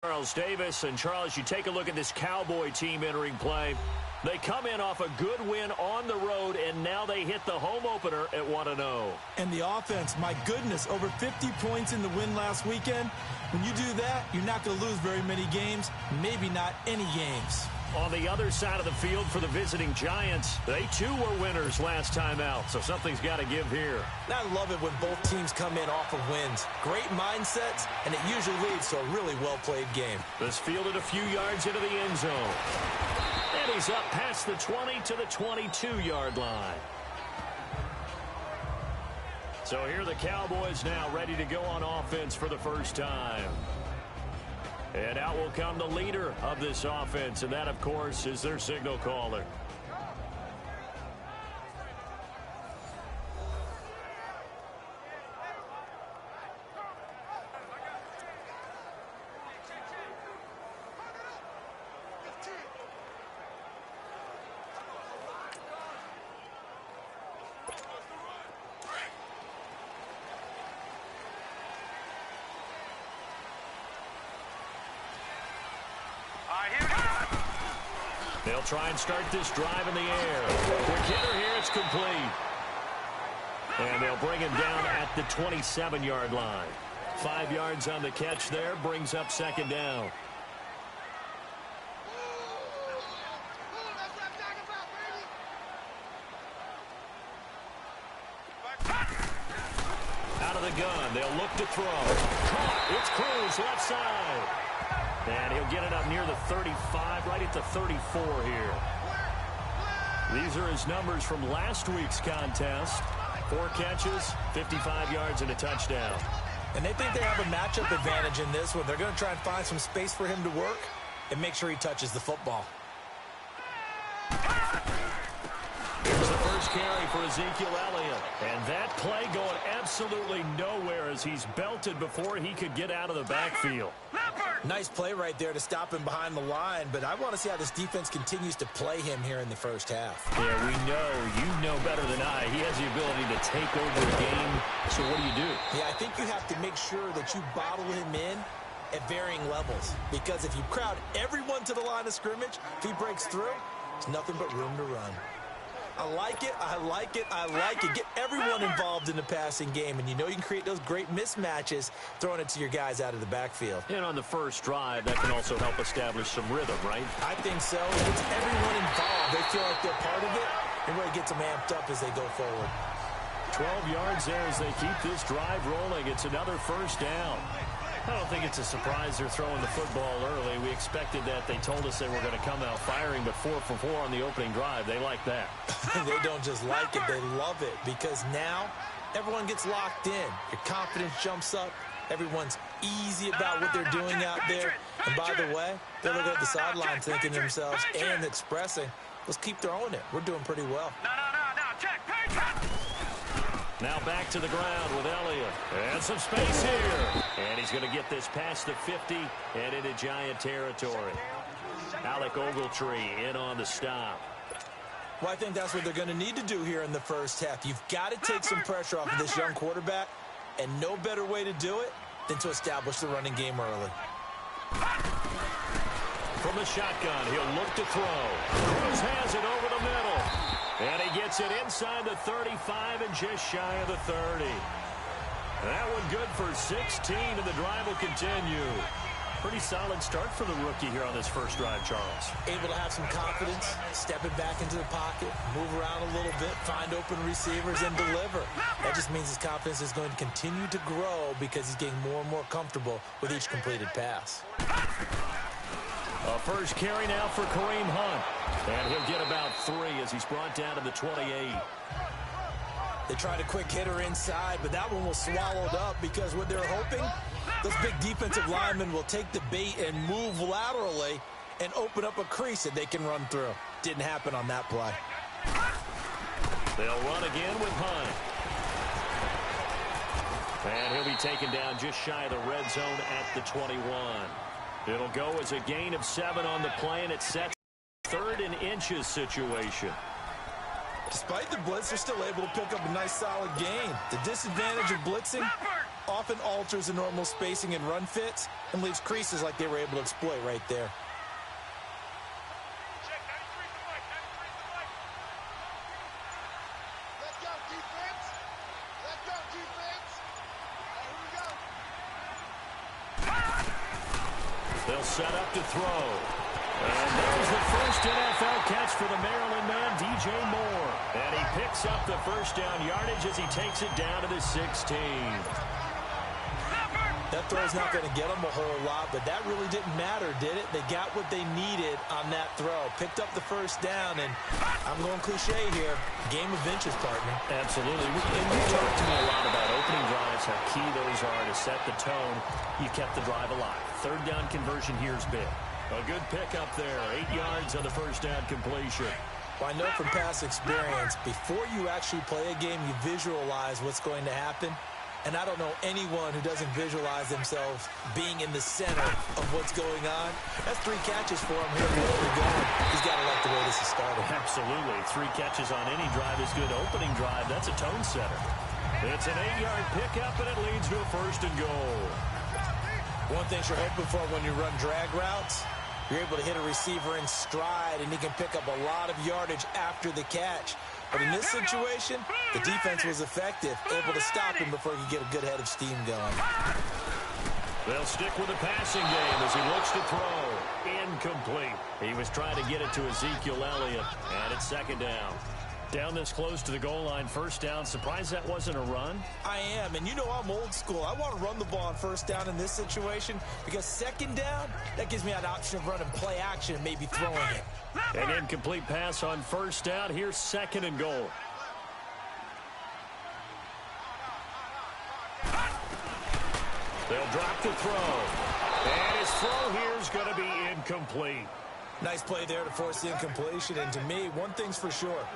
Charles Davis. And Charles, you take a look at this Cowboy team entering play. They come in off a good win on the road, and now they hit the home opener at 1-0. And the offense, my goodness, over 50 points in the win last weekend. When you do that, you're not going to lose very many games, maybe not any games. On the other side of the field for the visiting Giants, they too were winners last time out, so something's got to give here. I love it when both teams come in off of wins. Great mindsets, and it usually leads to a really well-played game. This fielded a few yards into the end zone. And he's up past the 20 to the 22-yard line. So here are the Cowboys now ready to go on offense for the first time. And out will come the leader of this offense, and that, of course, is their signal caller. They'll try and start this drive in the air. Quick hitter here, it's complete. And they'll bring him down at the 27-yard line. 5 yards on the catch there, brings up second down. Out of the gun, they'll look to throw. Caught, it's Cruz, left side. And he'll get it up near the 35, right at the 34 here. These are his numbers from last week's contest. 4 catches, 55 yards, and a touchdown. And they think they have a matchup advantage in this one. They're going to try and find some space for him to work and make sure he touches the football. Here's the first carry for Ezekiel Elliott. And that play going absolutely nowhere as he's belted before he could get out of the backfield. Nice play right there to stop him behind the line, but I want to see how this defense continues to play him here in the first half. Yeah, we know. You know better than I. He has the ability to take over the game. So what do? Yeah, I think you have to make sure that you bottle him in at varying levels, because if you crowd everyone to the line of scrimmage, if he breaks through, there's nothing but room to run. I like it, I like it, I like it. Get everyone involved in the passing game, and you know you can create those great mismatches throwing it to your guys out of the backfield. And on the first drive, that can also help establish some rhythm, right? I think so. It gets everyone involved. They feel like they're part of it, and really gets them amped up as they go forward. 12 yards there as they keep this drive rolling. It's another first down. I don't think it's a surprise they're throwing the football early. We expected that. They told us they were going to come out firing, but 4 for 4 on the opening drive. They like that. They don't just like it, they love it, because now everyone gets locked in. Your confidence jumps up. Everyone's easy about what they're doing out there. And by the way, they're looking at the sideline thinking to themselves and expressing, let's keep throwing it. We're doing pretty well. Now back to the ground with Elliott. And some space here. And he's going to get this past the 50 and into Giant territory. Alec Ogletree in on the stop. Well, I think that's what they're going to need to do here in the first half. You've got to take some pressure off of this young quarterback, and no better way to do it than to establish the running game early. From the shotgun, he'll look to throw. Cruz has it over the middle. And he gets it inside the 35 and just shy of the 30. That one good for 16, and the drive will continue. Pretty solid start for the rookie here on this first drive, Charles. Able to have some confidence, stepping back into the pocket, move around a little bit, find open receivers, and deliver. That just means his confidence is going to continue to grow because he's getting more and more comfortable with each completed pass. A first carry now for Kareem Hunt. And he'll get about 3 as he's brought down to the 28. They tried a quick hitter inside, but that one was swallowed up because what they're hoping, those big defensive linemen will take the bait and move laterally and open up a crease that they can run through. Didn't happen on that play. They'll run again with Hunt. And he'll be taken down just shy of the red zone at the 21. It'll go as a gain of 7 on the play, and it sets 3rd and inches situation. Despite the blitz, they're still able to pick up a nice, solid gain. The disadvantage of blitzing often alters the normal spacing and run fits and leaves creases like they were able to exploit right there. They'll set up to throw. And there's the first NFL catch for the Maryland man, DJ Moore. And he picks up the first down yardage as he takes it down to the 16. That throw's not going to get them a whole lot, but that really didn't matter, did it? They got what they needed on that throw. Picked up the first down, and I'm going cliche here, game of inches, partner. Absolutely. And you talked to me a lot about opening drives, how key those are to set the tone. You kept the drive alive. Third down conversion here is big. A good pickup there, 8 yards on the first down completion. Well, I know from past experience, before you actually play a game, you visualize what's going to happen. And I don't know anyone who doesn't visualize themselves being in the center of what's going on. That's 3 catches for him here where we're going. He's got to like the way this is started. Absolutely. 3 catches on any drive is good. Opening drive, that's a tone setter. It's an 8-yard pickup, and it leads to a first and goal. One thing you're hoping for when you run drag routes, you're able to hit a receiver in stride, and he can pick up a lot of yardage after the catch. But in this situation, the defense was effective, able to stop him before he could get a good head of steam going. They'll stick with the passing game as he looks to throw. Incomplete. He was trying to get it to Ezekiel Elliott, and it's second down. Down this close to the goal line, first down. Surprised that wasn't a run? I am, and you know I'm old school. I want to run the ball on first down in this situation because second down, that gives me an option of running play action and maybe throwing it. An incomplete pass on first down. Here's second and goal. They'll drop the throw. And his throw here is going to be incomplete. Nice play there to force the incompletion. And to me, one thing's for sure.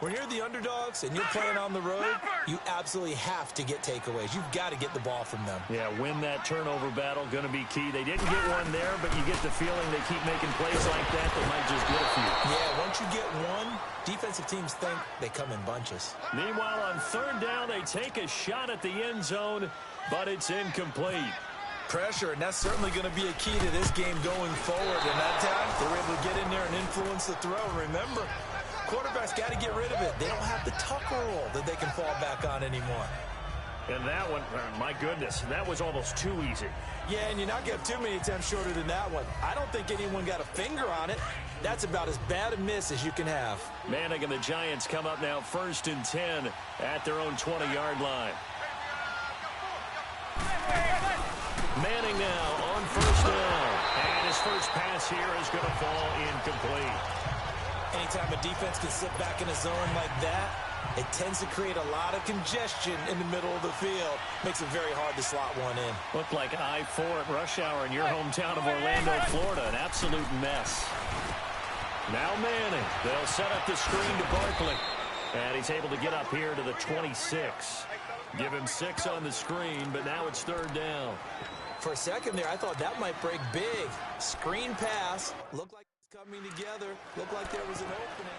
When you're the underdogs and you're playing on the road, you absolutely have to get takeaways. You've got to get the ball from them. Yeah, win that turnover battle, going to be key. They didn't get one there, but you get the feeling they keep making plays like that might just get a few. Yeah, once you get one, defensive teams think they come in bunches. Meanwhile, on third down, they take a shot at the end zone, but it's incomplete. Pressure, and that's certainly going to be a key to this game going forward. And that time, they were able to get in there and influence the throw. Remember, quarterbacks got to get rid of it. They don't have the tucker roll that they can fall back on anymore. And that one, my goodness, that was almost too easy. Yeah, and you're not getting too many attempts shorter than that one. I don't think anyone got a finger on it. That's about as bad a miss as you can have. Manning and the Giants come up now 1st and 10 at their own 20-yard line. Manning now on first down. And his first pass here is going to fall incomplete. Anytime a defense can sit back in a zone like that, it tends to create a lot of congestion in the middle of the field. Makes it very hard to slot one in. Looked like I-4 at rush hour in your hometown of Orlando, Florida. An absolute mess. Now Manning. They'll set up the screen to Barkley. And he's able to get up here to the 26. Give him 6 on the screen, but now it's third down. For a second there, I thought that might break big. Screen pass. Looked like it's coming together. Looked like there was an opening.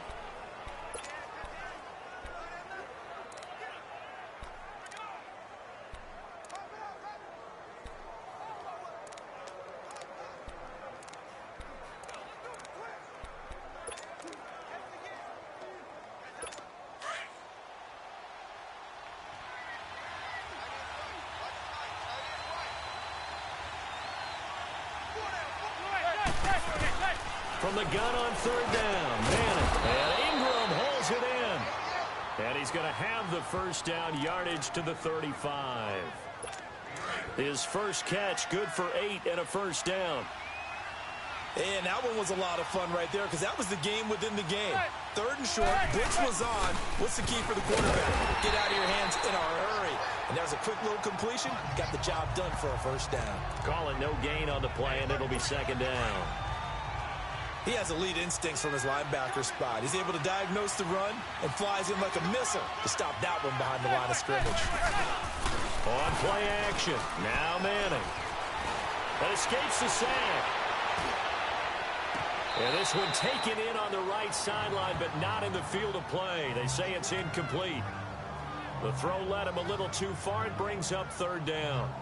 From the gun on third down, Manning. And Ingram hauls it in. And he's going to have the first down yardage to the 35. His first catch, good for 8 and a first down. And that one was a lot of fun right there because that was the game within the game. Third and short, blitz was on. What's the key for the quarterback? Get out of your hands in a hurry. And there's a quick little completion. Got the job done for a first down. Calling no gain on the play, and it'll be second down. He has elite instincts from his linebacker spot. He's able to diagnose the run and flies in like a missile to stop that one behind the line of scrimmage. On play action. Now Manning. That escapes the sack. And this one taken in on the right sideline, but not in the field of play. They say it's incomplete. The throw led him a little too far. It brings up third down.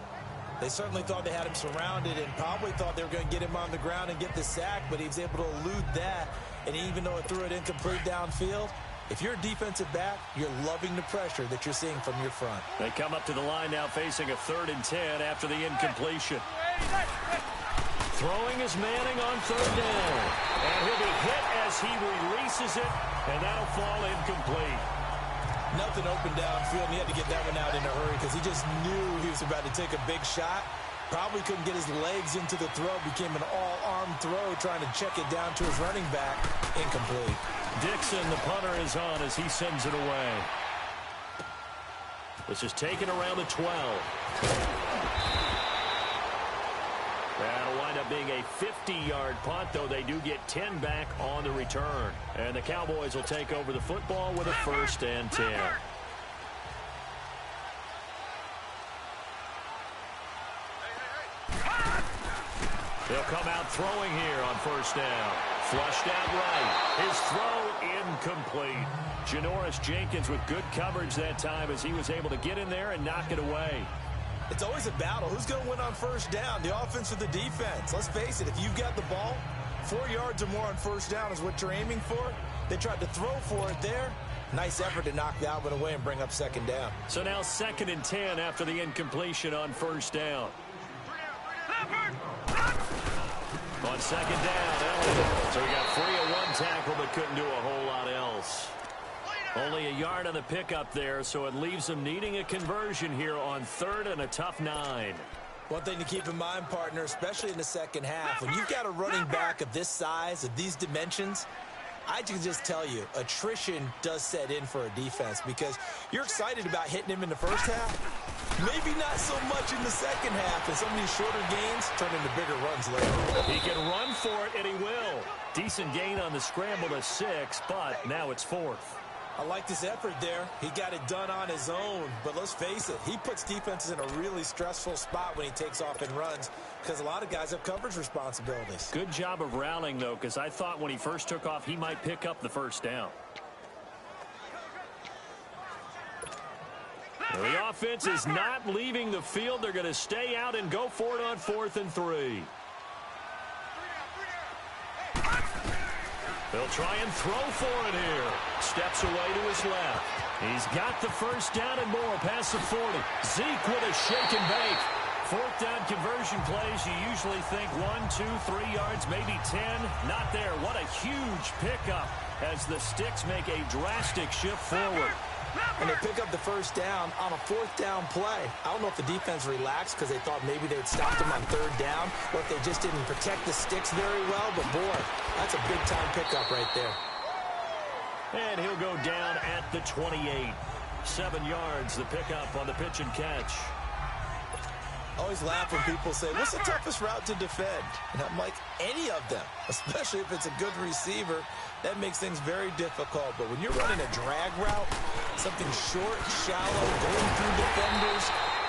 They certainly thought they had him surrounded and probably thought they were going to get him on the ground and get the sack, but he was able to elude that. And even though it threw it incomplete downfield, if you're a defensive back, you're loving the pressure that you're seeing from your front. They come up to the line now facing a 3rd and 10 after the incompletion. Throwing is Manning on third down. And he'll be hit as he releases it, and that'll fall incomplete. Nothing open downfield, and he had to get that one out in a hurry because he just knew he was about to take a big shot. Probably couldn't get his legs into the throw. Became an all-arm throw trying to check it down to his running back. Incomplete. Dixon, the punter, is on as he sends it away. This is taken around the 12. That'll wind up being a 50-yard punt, though they do get 10 back on the return. And the Cowboys will take over the football with a 1st and 10. They'll come out throwing here on 1st down. Flushed out right. His throw incomplete. Janoris Jenkins with good coverage that time as he was able to get in there and knock it away. It's always a battle. Who's going to win on 1st down, the offense or the defense? Let's face it, if you've got the ball, 4 yards or more on 1st down is what you're aiming for. They tried to throw for it there. Nice effort to knock that one away and bring up 2nd down. So now 2nd and 10 after the incompletion on 1st down. On 2nd down, Elliott. So he got free of one tackle but couldn't do a whole lot else. Only a yard on the pickup there, so it leaves them needing a conversion here on 3rd and a tough 9. One thing to keep in mind, partner, especially in the second half, when you've got a running back of this size, of these dimensions, I can just tell you, attrition does set in for a defense because you're excited about hitting him in the first half. Maybe not so much in the second half, and some of these shorter gains turn into bigger runs later. He can run for it, and he will. Decent gain on the scramble to 6, but now it's 4th. I like this effort there. He got it done on his own, but let's face it, he puts defenses in a really stressful spot when he takes off and runs because a lot of guys have coverage responsibilities. Good job of rallying, though, because I thought when he first took off, he might pick up the 1st down. The offense is not leaving the field. They're going to stay out and go for it on 4th and 3. They'll try and throw for it here. Steps away to his left. He's got the 1st down and more past the 40. Zeke with a shake and bake. 4th down conversion plays, you usually think 1, 2, 3 yards, maybe 10. Not there. What a huge pickup as the Sticks make a drastic shift forward. And they pick up the 1st down on a 4th down play. I don't know if the defense relaxed because they thought maybe they'd stopped him on 3rd down or if they just didn't protect the Sticks very well. But, boy, that's a big-time pickup right there. And he'll go down at the 28. 7 yards, the pickup on the pitch and catch. I always laugh when people say, what's the toughest route to defend? And I'm like, any of them, especially if it's a good receiver. That makes things very difficult. But when you're running a drag route, something short, shallow, going through defenders,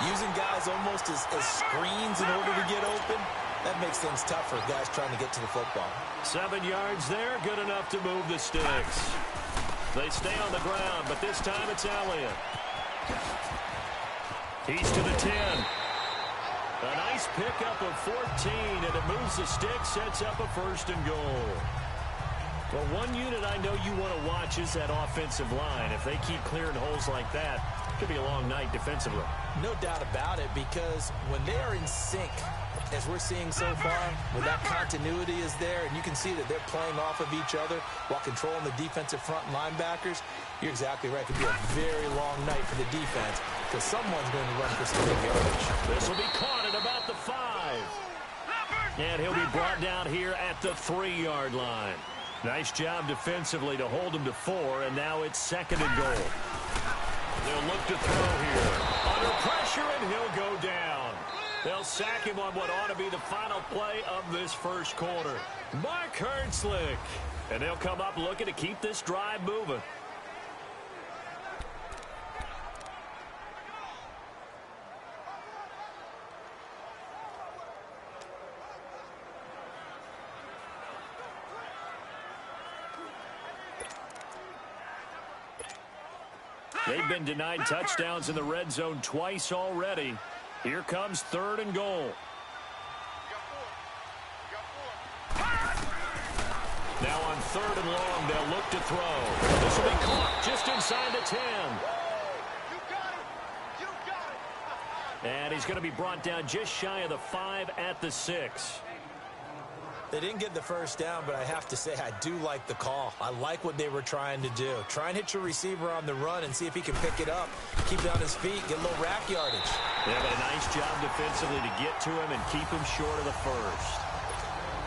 using guys almost as screens in order to get open, that makes things tough for guys trying to get to the football. 7 yards there, good enough to move the Sticks. They stay on the ground, but this time it's Elliott. He's to the 10. A nice pickup of 14, and it moves the Sticks, sets up a 1st and goal. Well, one unit I know you want to watch is that offensive line. If they keep clearing holes like that, it could be a long night defensively. No doubt about it, because when they are in sync, as we're seeing so far, where that continuity is there, and you can see that they're playing off of each other while controlling the defensive front and linebackers, you're exactly right. It could be a very long night for the defense because someone's going to run for some big yardage. This will be caught at about the 5. And he'll be brought down here at the 3-yard line. Nice job defensively to hold him to 4, and now it's 2nd and goal. They'll look to throw here. Under pressure, and he'll go down. They'll sack him on what ought to be the final play of this 1st quarter. Mark Hertzlick. And they'll come up looking to keep this drive moving. They've been denied touchdowns in the red zone twice already. Here comes 3rd and goal. Now on 3rd and long, they'll look to throw. This will be caught just inside the 10. And he's going to be brought down just shy of the 5 at the 6. They didn't get the first down, but I have to say I do like the call. I like what they were trying to do. Try and hit your receiver on the run and see if he can pick it up, keep it on his feet, get a little rack yardage. They have a nice job defensively to get to him and keep him short of the first.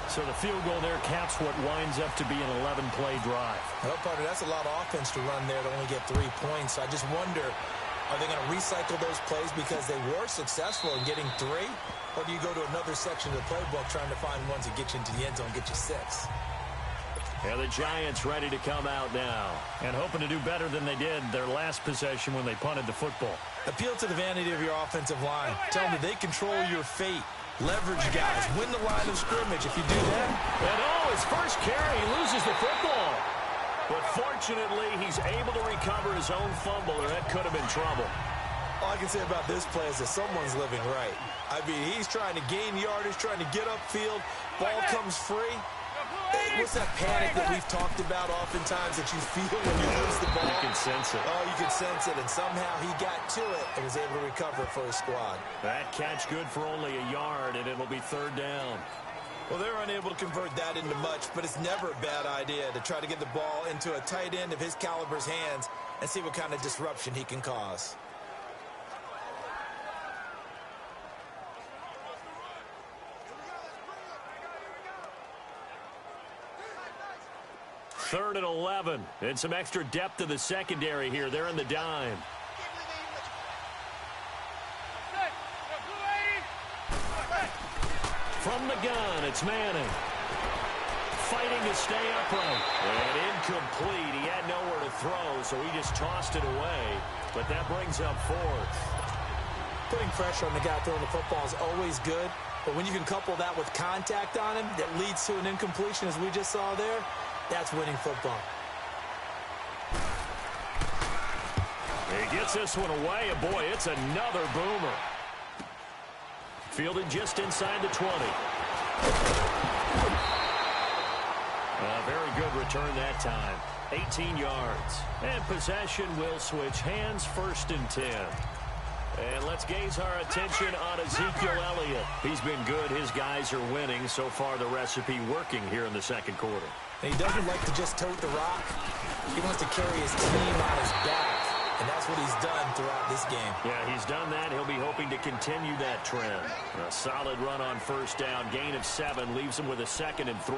So the field goal there caps what winds up to be an 11-play drive. Well, partner, that's a lot of offense to run there to only get 3 points. So I just wonder, are they going to recycle those plays because they were successful in getting 3? Or do you go to another section of the playbook trying to find ones that get you into the end zone and get you 6? And the Giants ready to come out now and hoping to do better than they did their last possession when they punted the football. Appeal to the vanity of your offensive line. Tell them that they control your fate. Leverage guys. Win the line of scrimmage. If you do that. And his first carry, he loses the football. But fortunately, he's able to recover his own fumble, or that could have been trouble. All I can say about this play is that someone's living right. I mean, he's trying to gain yardage, trying to get upfield. Ball comes free. What's that panic that we've talked about oftentimes that you feel when you lose the ball? You can sense it. Oh, you can sense it. And somehow he got to it and was able to recover for his squad. That catch good for only a yard, and it'll be 3rd down. Well, they're unable to convert that into much, but it's never a bad idea to try to get the ball into a tight end of his caliber's hands and see what kind of disruption he can cause. Third and 11. And some extra depth to the secondary here. They're in the dime. From the gun, it's Manning. Fighting to stay upright. And incomplete. He had nowhere to throw, so he just tossed it away. But that brings up 4th. Putting pressure on the guy throwing the football is always good. But when you can couple that with contact on him that leads to an incompletion, as we just saw there, that's winning football. He gets this one away, and boy, it's another boomer. Fielded just inside the 20. A very good return that time. 18 yards. And possession will switch hands, 1st and 10. And let's gaze our attention on Ezekiel Elliott. He's been good. His guys are winning. So far, the recipe working here in the 2nd quarter. And he doesn't like to just tote the rock. He wants to carry his team on his back. And that's what he's done throughout this game. Yeah, he's done that. He'll be hoping to continue that trend. A solid run on 1st down. Gain of 7 leaves him with a 2nd and 3.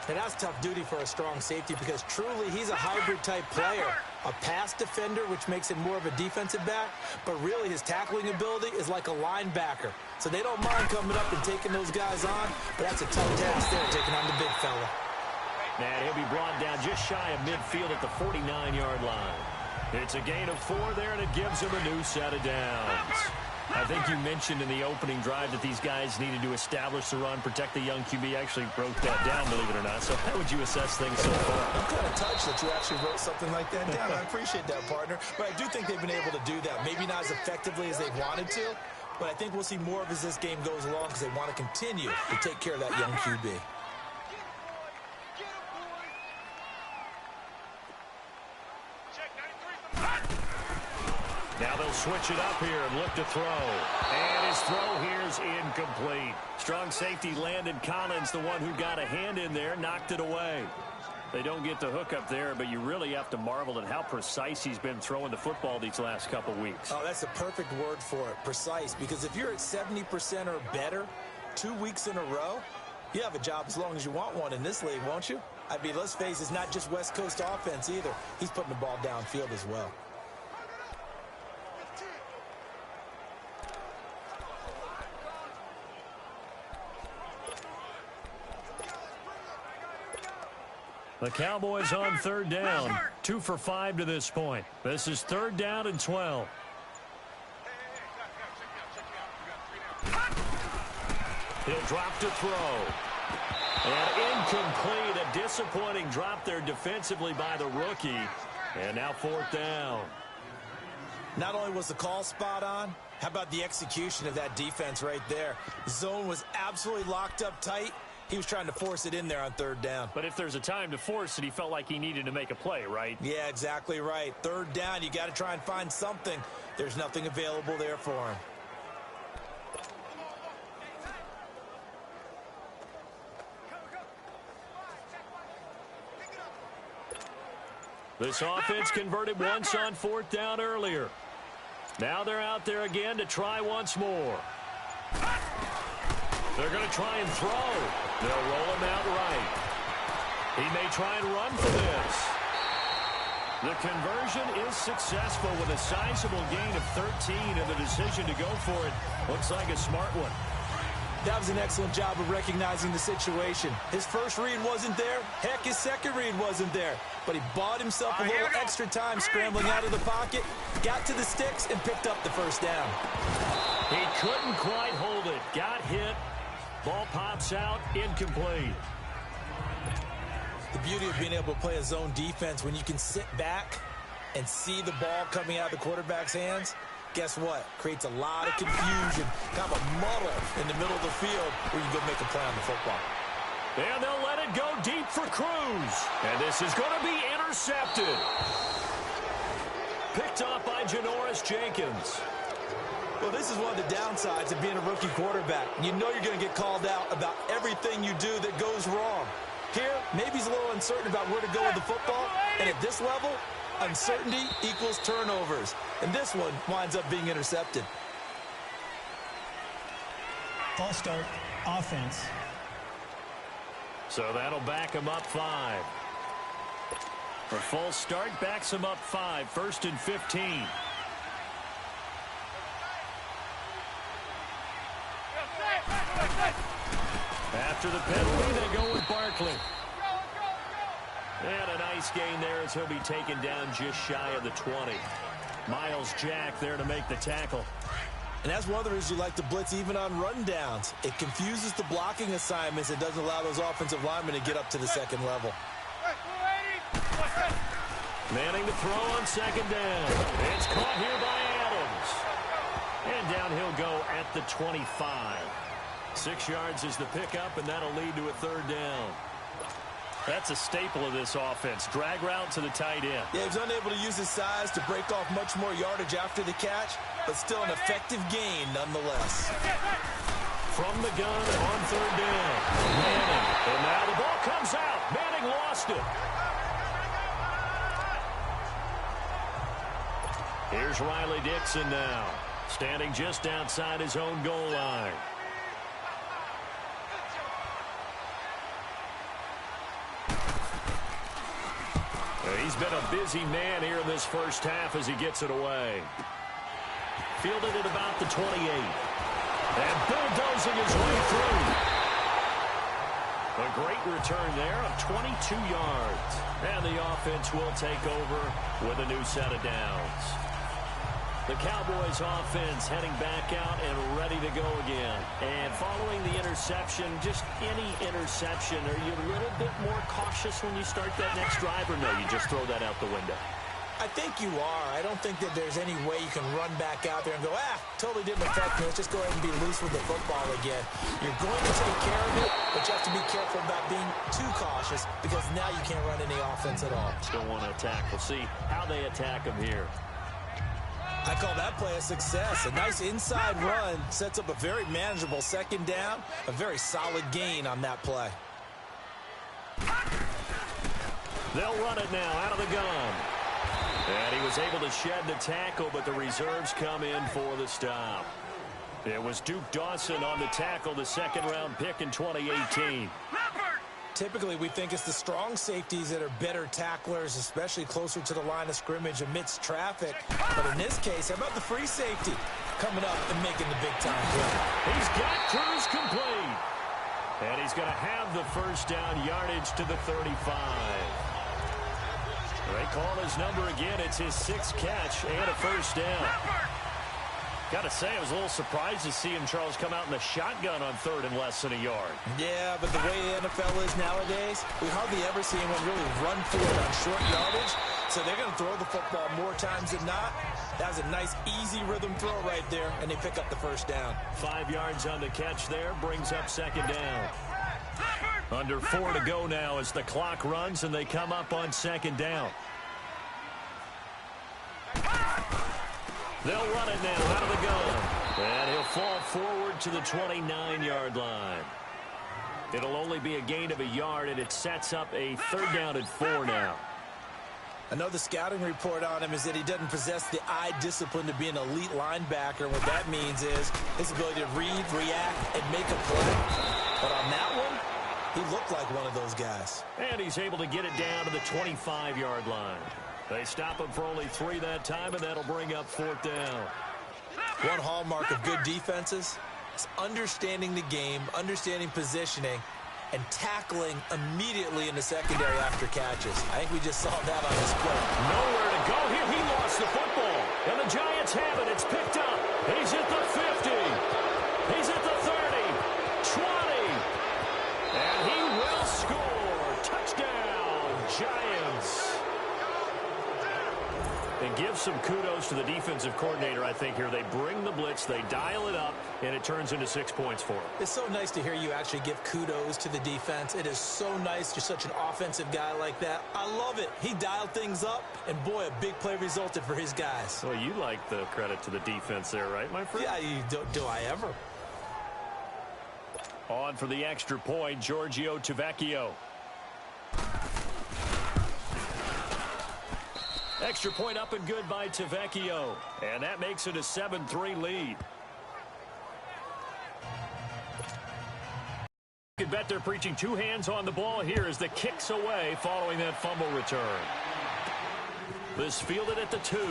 And that's tough duty for a strong safety because truly he's a hybrid-type player. A pass defender, which makes him more of a defensive back, but really his tackling ability is like a linebacker. So they don't mind coming up and taking those guys on, but that's a tough task there, taking on the big fella. And he'll be brought down just shy of midfield at the 49-yard line. It's a gain of 4 there, and it gives him a new set of downs. I think you mentioned in the opening drive that these guys needed to establish the run, protect the young QB. Actually wrote that down, believe it or not. So how would you assess things so far? I'm kind of touched that you actually wrote something like that down. I appreciate that, partner. But I do think they've been able to do that. Maybe not as effectively as they wanted to, but I think we'll see more of as this game goes along because they want to continue to take care of that young QB. Now they'll switch it up here and look to throw. And his throw here is incomplete. Strong safety Landon Collins, the one who got a hand in there, knocked it away. They don't get the hook up there, but you really have to marvel at how precise he's been throwing the football these last couple weeks. Oh, that's the perfect word for it, precise. Because if you're at 70% or better 2 weeks in a row, you have a job as long as you want one in this league, won't you? I mean, let's face it, it's not just West Coast offense either. He's putting the ball downfield as well. The Cowboys on 3rd down. 2 for 5 to this point. This is 3rd down and 12. He'll drop to throw. And incomplete. A disappointing drop there defensively by the rookie. And now 4th down. Not only was the call spot on, how about the execution of that defense right there? The zone was absolutely locked up tight. He was trying to force it in there on third down. But if there's a time to force it, he felt like he needed to make a play, right? Yeah, exactly right. Third down, you got to try and find something. There's nothing available there for him. This offense converted once on fourth down earlier. Now they're out there again to try once more. They're going to try and throw. They'll roll him out right. He may try and run for this. The conversion is successful with a sizable gain of 13, and the decision to go for it looks like a smart one. That was an excellent job of recognizing the situation. His first read wasn't there. Heck, his second read wasn't there. But he bought himself a little extra time scrambling out of the pocket, got to the sticks, and picked up the first down. He couldn't quite hold it. Got hit. Ball pops out. Incomplete. The beauty of being able to play a zone defense when you can sit back and see the ball coming out of the quarterback's hands, guess what? Creates a lot of confusion, kind of a muddle in the middle of the field where you can go make a play on the football. And they'll let it go deep for Cruz. And this is going to be intercepted. Picked off by Janoris Jenkins. Well, this is one of the downsides of being a rookie quarterback. You know you're going to get called out about everything you do that goes wrong. Here, maybe he's a little uncertain about where to go with the football. And at this level, uncertainty equals turnovers. And this one winds up being intercepted. False start, offense. So that'll back him up 5. A false start backs him up 5. 1st and 15. After the penalty, they go with Barkley. And a nice gain there as he'll be taken down just shy of the 20. Miles Jack there to make the tackle. And that's one of the reasons you like to blitz even on rundowns. It confuses the blocking assignments. It doesn't allow those offensive linemen to get up to the second level. Manning to throw on second down. It's caught here by Adams. And down he'll go at the 25. 6 yards is the pickup, and that'll lead to a third down. That's a staple of this offense. Drag route to the tight end. Yeah, he was unable to use his size to break off much more yardage after the catch, but still an effective gain nonetheless. From the gun on third down. Manning. And now the ball comes out. Manning lost it. Here's Riley Dixon now, standing just outside his own goal line. He's been a busy man here in this first half as he gets it away. Fielded at about the 28. And bulldozing his way through. A great return there of 22 yards. And the offense will take over with a new set of downs. The Cowboys offense heading back out and ready to go again. And following the interception, just any interception, are you a little bit more cautious when you start that next drive, or no, you just throw that out the window? I think you are. I don't think that there's any way you can run back out there and go, totally didn't affect me. Let's just go ahead and be loose with the football again. You're going to take care of it, but you have to be careful about being too cautious because now you can't run any offense at all. Still want to attack. We'll see how they attack him here. I call that play a success. A nice inside run sets up a very manageable second down. A very solid gain on that play. They'll run it now out of the gun. And he was able to shed the tackle, but the reserves come in for the stop. It was Duke Dawson on the tackle, the second-round pick in 2018. Typically, we think it's the strong safeties that are better tacklers, especially closer to the line of scrimmage amidst traffic. But in this case, how about the free safety coming up and making the big-time play? He's got Cruz complete. And he's going to have the first down yardage to the 35. They call his number again. It's his 6th catch and a first down. Got to say, I was a little surprised to see him, Charles, come out in the shotgun on third and less than a yard. Yeah, but the way the NFL is nowadays, we hardly ever see anyone really run for it on short yardage. So they're going to throw the football more times than not. That was a nice, easy rhythm throw right there, and they pick up the first down. 5 yards on the catch there, brings up second down. Under 4 to go now as the clock runs, and they come up on second down. They'll run it now out of the gun. And he'll fall forward to the 29-yard line. It'll only be a gain of a yard, and it sets up a third down and 4 now. Another scouting report on him is that he doesn't possess the eye discipline to be an elite linebacker. And what that means is his ability to read, react, and make a play. But on that one, he looked like one of those guys. And he's able to get it down to the 25-yard line. They stop him for only 3 that time, and that'll bring up fourth down. One hallmark of good defenses is understanding the game, understanding positioning, and tackling immediately in the secondary after catches. I think we just saw that on this play. Nowhere to go here. He lost the football. And the Giants have it. It's picked up. He's at the 50. He's at the 30. 20. And he will score. Touchdown, Giants. And give some kudos to the defensive coordinator, I think, here. They bring the blitz, they dial it up, and it turns into 6 points for them. It's so nice to hear you actually give kudos to the defense. It is so nice. You're such an offensive guy like that. I love it. He dialed things up, and boy, a big play resulted for his guys. Well, you like the credit to the defense there, right, my friend? Yeah, do I ever? On for the extra point, Giorgio Tavecchio. Extra point up and good by Tavecchio. And that makes it a 7-3 lead. You can bet they're preaching 2 hands on the ball here as the kick's away following that fumble return. This fielded at the 2. And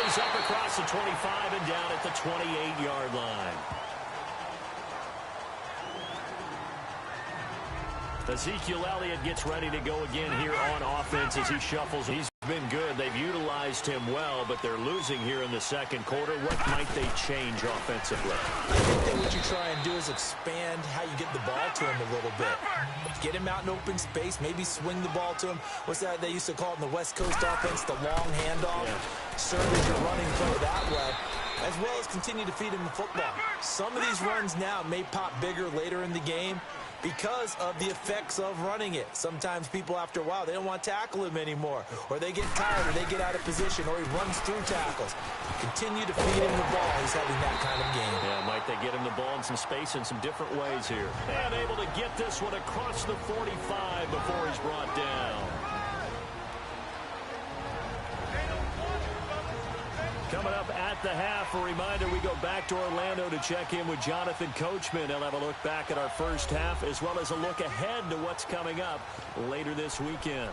he's up across the 25 and down at the 28-yard line. Ezekiel Elliott gets ready to go again here on offense as he shuffles. He's been good. They've utilized him well, but they're losing here in the second quarter. What might they change offensively? I think that what you try and do is expand how you get the ball to him a little bit. Get him out in open space, maybe swing the ball to him. What's that they used to call it in the West Coast offense, the long handoff? Yeah. Serve as your running play that way, as well as continue to feed him the football. Some of these runs now may pop bigger later in the game because of the effects of running it. Sometimes people, after a while, they don't want to tackle him anymore, or they get tired, or they get out of position, or he runs through tackles. Continue to feed him the ball. He's having that kind of game. Yeah, might they get him the ball in some space in some different ways here. And able to get this one across the 45 before he's brought down. Coming up at the half, a reminder, we go back to Orlando to check in with Jonathan Coachman. He'll have a look back at our first half as well as a look ahead to what's coming up later this weekend.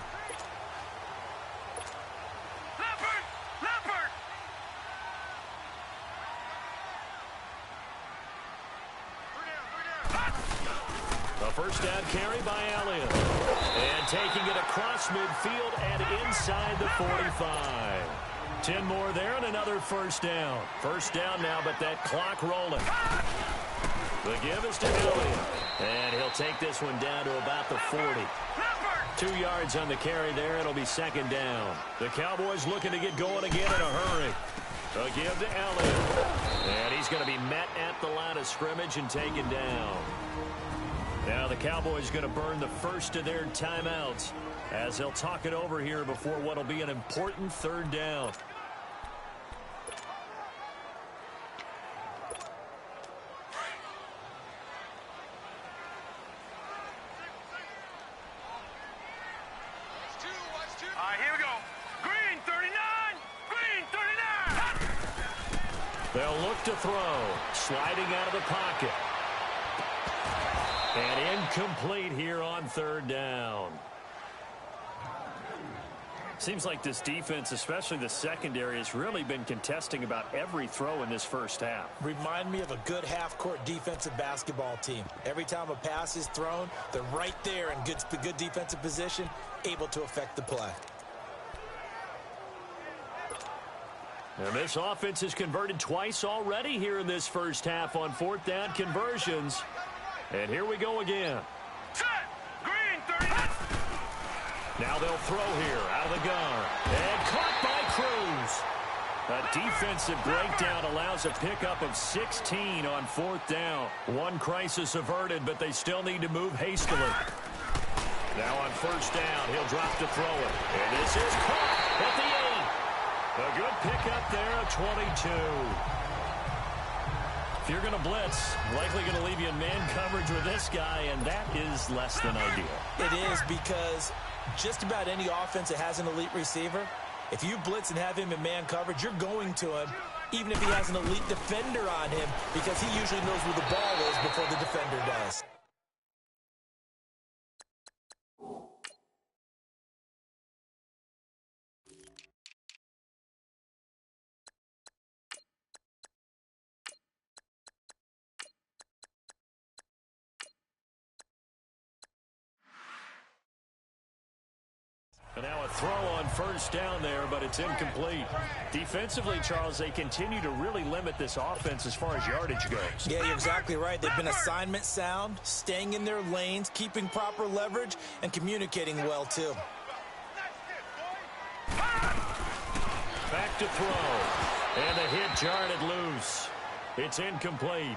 A first down carry by Elliott. And taking it across midfield and inside the 45. 10 more there and another first down. First down now, but that clock rolling. The give is to Elliott. And he'll take this one down to about the 40. 2 yards on the carry there. It'll be second down. The Cowboys looking to get going again in a hurry. A give to Elliott. And he's going to be met at the line of scrimmage and taken down. Now the Cowboys going to burn the first of their timeouts as they'll talk it over here before what will be an important third down. Here we go. Green 39. Green 39. They'll look to throw. Sliding out of the pocket. And incomplete here on third down. Seems like this defense, especially the secondary, has really been contesting about every throw in this first half. Remind me of a good half-court defensive basketball team. Every time a pass is thrown, they're right there in good defensive position, able to affect the play. And this offense has converted twice already here in this first half on fourth down conversions. And here we go again. Set. Green 39. Now they'll throw here out of the gun. And caught by Cruz. A defensive breakdown allows a pickup of 16 on 4th down. One crisis averted, but they still need to move hastily. Now on 1st down, he'll drop to throw it. And this is caught at the 8. A good pickup there of 22. If you're going to blitz, likely going to leave you in man coverage with this guy, and that is less than ideal. It is, because just about any offense that has an elite receiver, if you blitz and have him in man coverage, you're going to him, even if he has an elite defender on him, because he usually knows where the ball is before the defender does. And now a throw on 1st down there, but it's incomplete. Defensively, Charles, they continue to really limit this offense as far as yardage goes. Yeah, you're exactly right. They've been assignment sound, staying in their lanes, keeping proper leverage, and communicating well, too. Back to throw. And the hit jarred loose. It's incomplete.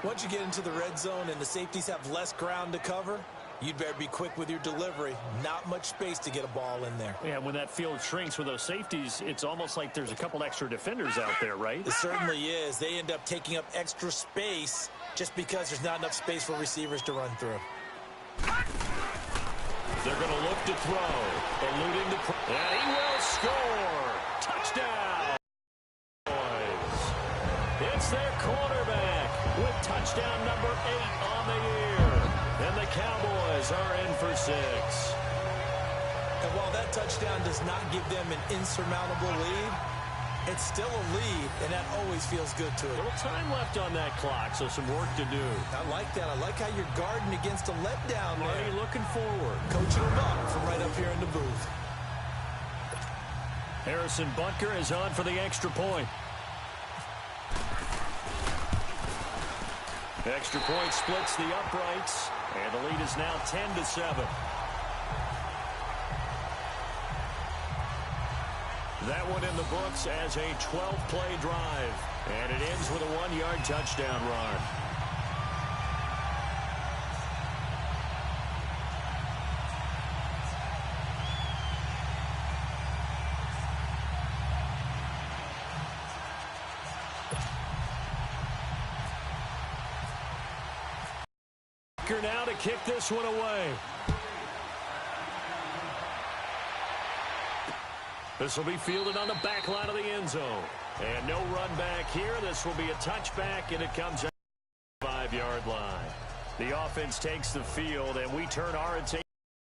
Once you get into the red zone and the safeties have less ground to cover, you'd better be quick with your delivery. Not much space to get a ball in there. Yeah, when that field shrinks with those safeties, it's almost like there's a couple extra defenders out there, right? It certainly is. They end up taking up extra space just because there's not enough space for receivers to run through. They're going to look to throw. Eluding the... And he will score! Touchdown! It's their quarterback with touchdown number 8 on the year. And the Cowboys are in for 6. And while that touchdown does not give them an insurmountable lead, it's still a lead, and that always feels good to it. A little time left on that clock, so some work to do. I like that. I like how you're guarding against a letdown there. Already looking forward. Coaching them up from right up here in the booth. Harrison Butker is on for the extra point. Extra point splits the uprights, and the lead is now 10-7. That one in the books as a 12-play drive, and it ends with a 1-yard touchdown run. Now to kick this one away. This will be fielded on the back line of the end zone. And no run back here. This will be a touchback, and it comes out the 5-yard line. The offense takes the field, and we turn our attention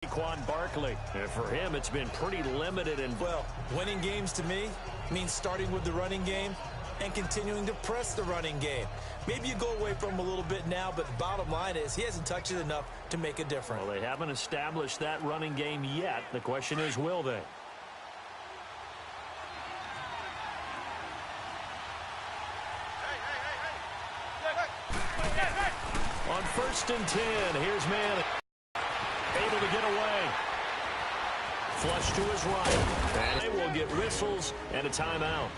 to Saquon Barkley. And for him, it's been pretty limited. And well, winning games to me means starting with the running game and continuing to press the running game. Maybe you go away from him a little bit now, but the bottom line is he hasn't touched it enough to make a difference. Well, they haven't established that running game yet. The question is, will they? On 1st and 10, here's Manning. Able to get away. Flush to his right. And they will get whistles and a timeout,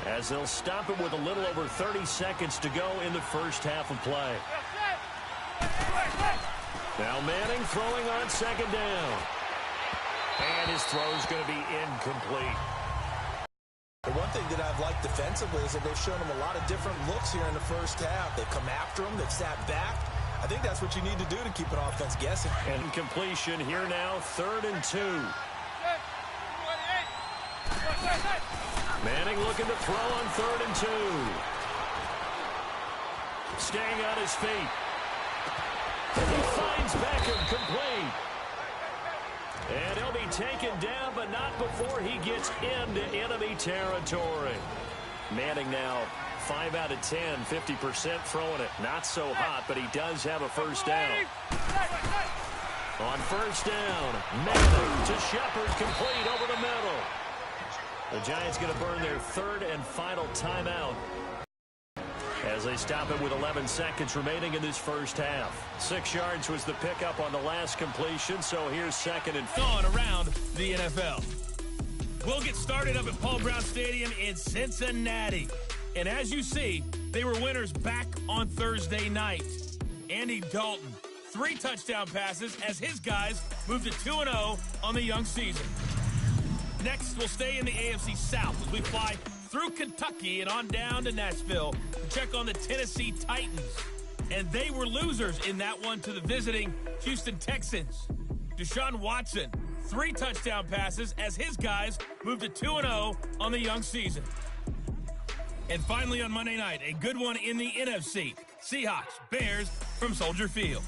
as they'll stop it with a little over 30 seconds to go in the first half of play. Now Manning throwing on 2nd down. And his throw's going to be incomplete. The one thing that I've liked defensively is that they've shown him a lot of different looks here in the first half. They've come after him. They've sat back. I think that's what you need to do to keep an offense guessing. And completion here now, 3rd and 2. Manning looking to throw on 3rd and 2. Staying on his feet. He finds Beckham complete. And he'll be taken down, but not before he gets into enemy territory. Manning now 5 out of 10, 50% throwing it. Not so hot, but he does have a first down. On 1st down, Manning to Shepard, complete over the middle. The Giants going to burn their 3rd and final timeout. as they stop it with 11 seconds remaining in this first half. 6 yards was the pickup on the last completion, so here's second and on around the NFL. We'll get started up at Paul Brown Stadium in Cincinnati. And as you see, they were winners back on Thursday night. Andy Dalton, 3 touchdown passes as his guys moved to 2-0 on the young season. Next, we'll stay in the AFC South as we fly through Kentucky and on down to Nashville to check on the Tennessee Titans. And they were losers in that one to the visiting Houston Texans. Deshaun Watson, 3 touchdown passes as his guys moved to 2-0 on the young season. And finally on Monday night, a good one in the NFC. Seahawks, Bears from Soldier Field.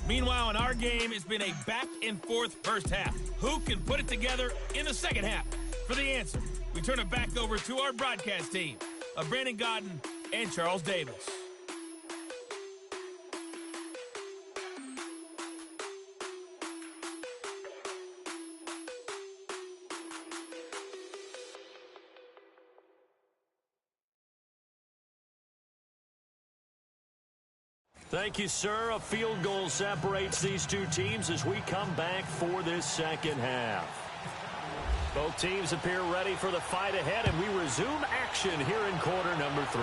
Meanwhile, in our game, it's been a back-and-forth first half. Who can put it together in the second half? For the answer, we turn it back over to our broadcast team of Brandon Godden and Charles Davis. Thank you, sir. A field goal separates these two teams as we come back for this second half. Both teams appear ready for the fight ahead, and we resume action here in quarter number 3.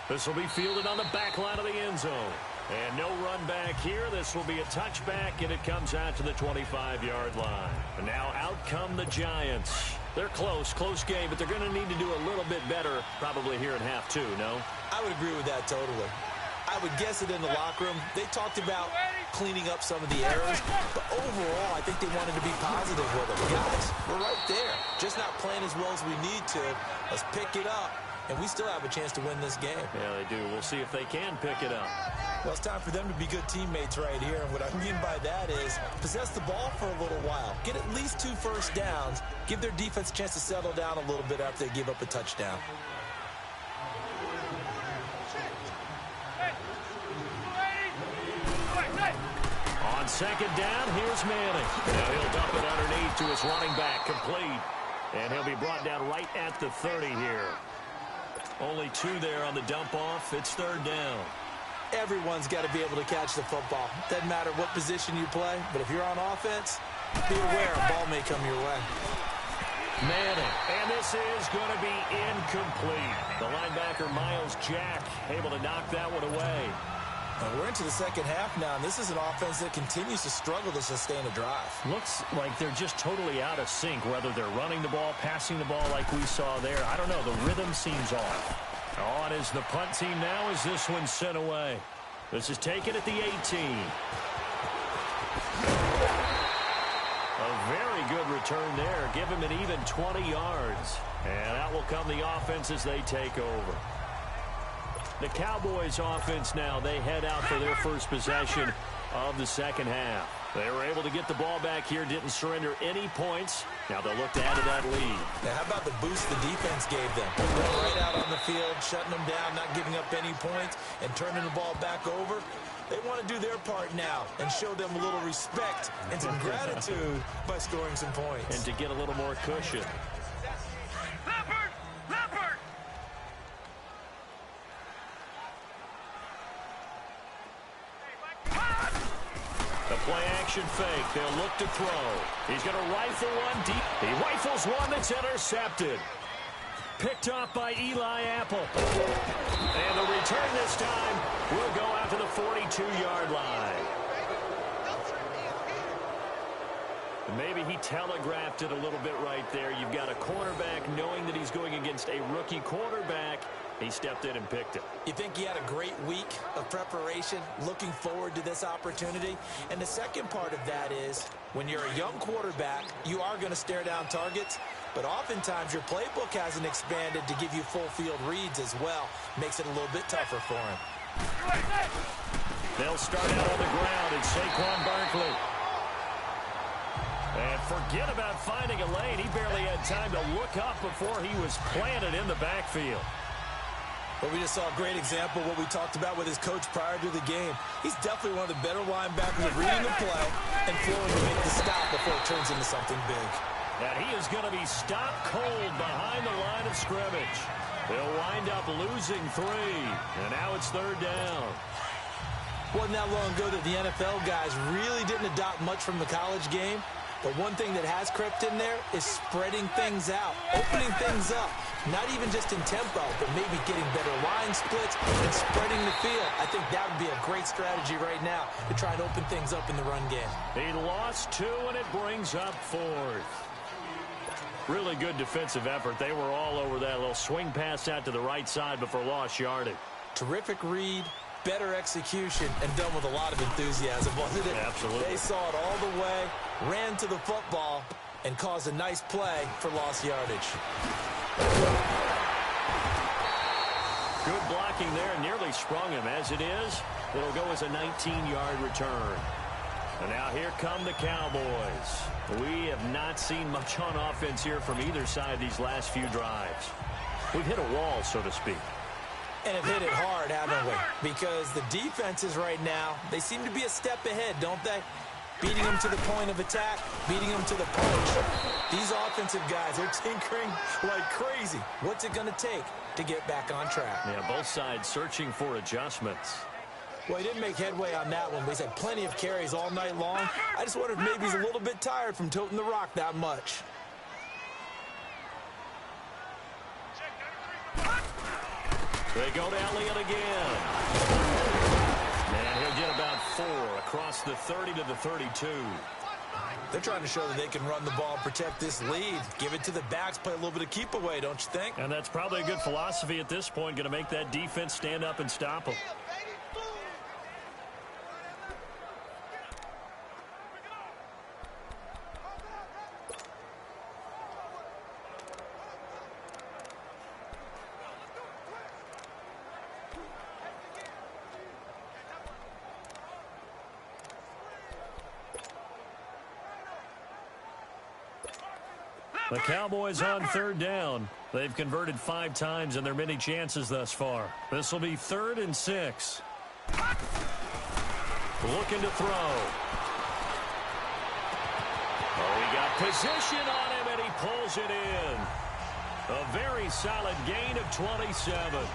This will be fielded on the back line of the end zone. And no run back here. This will be a touchback, and it comes out to the 25-yard line. And now out come the Giants. They're close game, but they're going to need to do a little bit better probably here in half 2, no? I would agree with that totally. I would guess it in the locker room. They talked about cleaning up some of the errors, but overall, I think they wanted to be positive with them. Guys, we're right there. Just not playing as well as we need to. Let's pick it up, and we still have a chance to win this game. Yeah, they do. We'll see if they can pick it up. Well, it's time for them to be good teammates right here, and what I mean by that is possess the ball for a little while. Get at least 2 first downs. Give their defense a chance to settle down a little bit after they give up a touchdown. On second down, here's Manning. Now he'll dump it underneath to his running back, complete. And he'll be brought down right at the 30 here. Only 2 there on the dump off. It's third down. Everyone's got to be able to catch the football. Doesn't matter what position you play, but if you're on offense, be aware a ball may come your way. Manning, and this is going to be incomplete. The linebacker, Miles Jack, able to knock that one away. And we're into the second half now, and this is an offense that continues to struggle to sustain a drive. Looks like they're just totally out of sync, whether they're running the ball, passing the ball like we saw there. I don't know. The rhythm seems off. On is the punt team now as this one's sent away. This is taken at the 18. A very good return there. Give him an even 20 yards. And that will come the offense as they take over. The Cowboys offense now, they head out for their first possession of the second half. They were able to get the ball back here, didn't surrender any points. Now they'll look to add to that lead. Now, how about the boost the defense gave them? Going right out on the field, shutting them down, not giving up any points, and turning the ball back over. They want to do their part now and show them a little respect and some gratitude by scoring some points. And to get a little more cushion. Play-action fake. They'll look to throw. He's going to rifle one deep. He rifles one that's intercepted. Picked off by Eli Apple. And the return this time will go out to the 42-yard line. Maybe he telegraphed it a little bit right there. You've got a cornerback knowing that he's going against a rookie quarterback. He stepped in and picked it. You think he had a great week of preparation, looking forward to this opportunity? And the second part of that is, when you're a young quarterback, you are going to stare down targets, but oftentimes your playbook hasn't expanded to give you full field reads as well. Makes it a little bit tougher for him. They'll start out on the ground, and Saquon Barkley. And forget about finding a lane. He barely had time to look up before he was planted in the backfield. But we just saw a great example of what we talked about with his coach prior to the game. He's definitely one of the better linebackers at reading the play and flowing to make the stop before it turns into something big. And he is going to be stopped cold behind the line of scrimmage. They'll wind up losing 3. And now it's 3rd down. Wasn't that long ago that the NFL guys really didn't adopt much from the college game. But one thing that has crept in there is spreading things out, opening things up. Not even just in tempo, but maybe getting better line splits and spreading the field. I think that would be a great strategy right now to try and open things up in the run game. He lost 2, and it brings up 4th. Really good defensive effort. They were all over that little swing pass out to the right side before lost yardage. Terrific read, better execution, and done with a lot of enthusiasm, wasn't it? Absolutely. They saw it all the way, ran to the football, and caused a nice play for lost yardage. Good blocking there, nearly sprung him. As it is, it'll go as a 19-yard return. And now here come the Cowboys. We have not seen much on offense here from either side these last few drives. We've hit a wall, so to speak. And have hit it hard, haven't we? Because the defenses right now, they seem to be a step ahead, don't they? Beating them to the point of attack, beating them to the punch. These offensive guys are tinkering like crazy. What's it going to take to get back on track? Yeah, both sides searching for adjustments. Well, he didn't make headway on that one, but he's had plenty of carries all night long. I just wonder if maybe he's a little bit tired from toting the rock that much. They go to Elliott again. And he'll get about 4 across the 30 to the 32. They're trying to show that they can run the ball and protect this lead. Give it to the backs, play a little bit of keep away, don't you think? And that's probably a good philosophy at this point, going to make that defense stand up and stop them. The Cowboys on 3rd down. They've converted 5 times in their many chances thus far. This will be 3rd and 6. Looking to throw. Oh, he got position on him, and he pulls it in. A very solid gain of 27.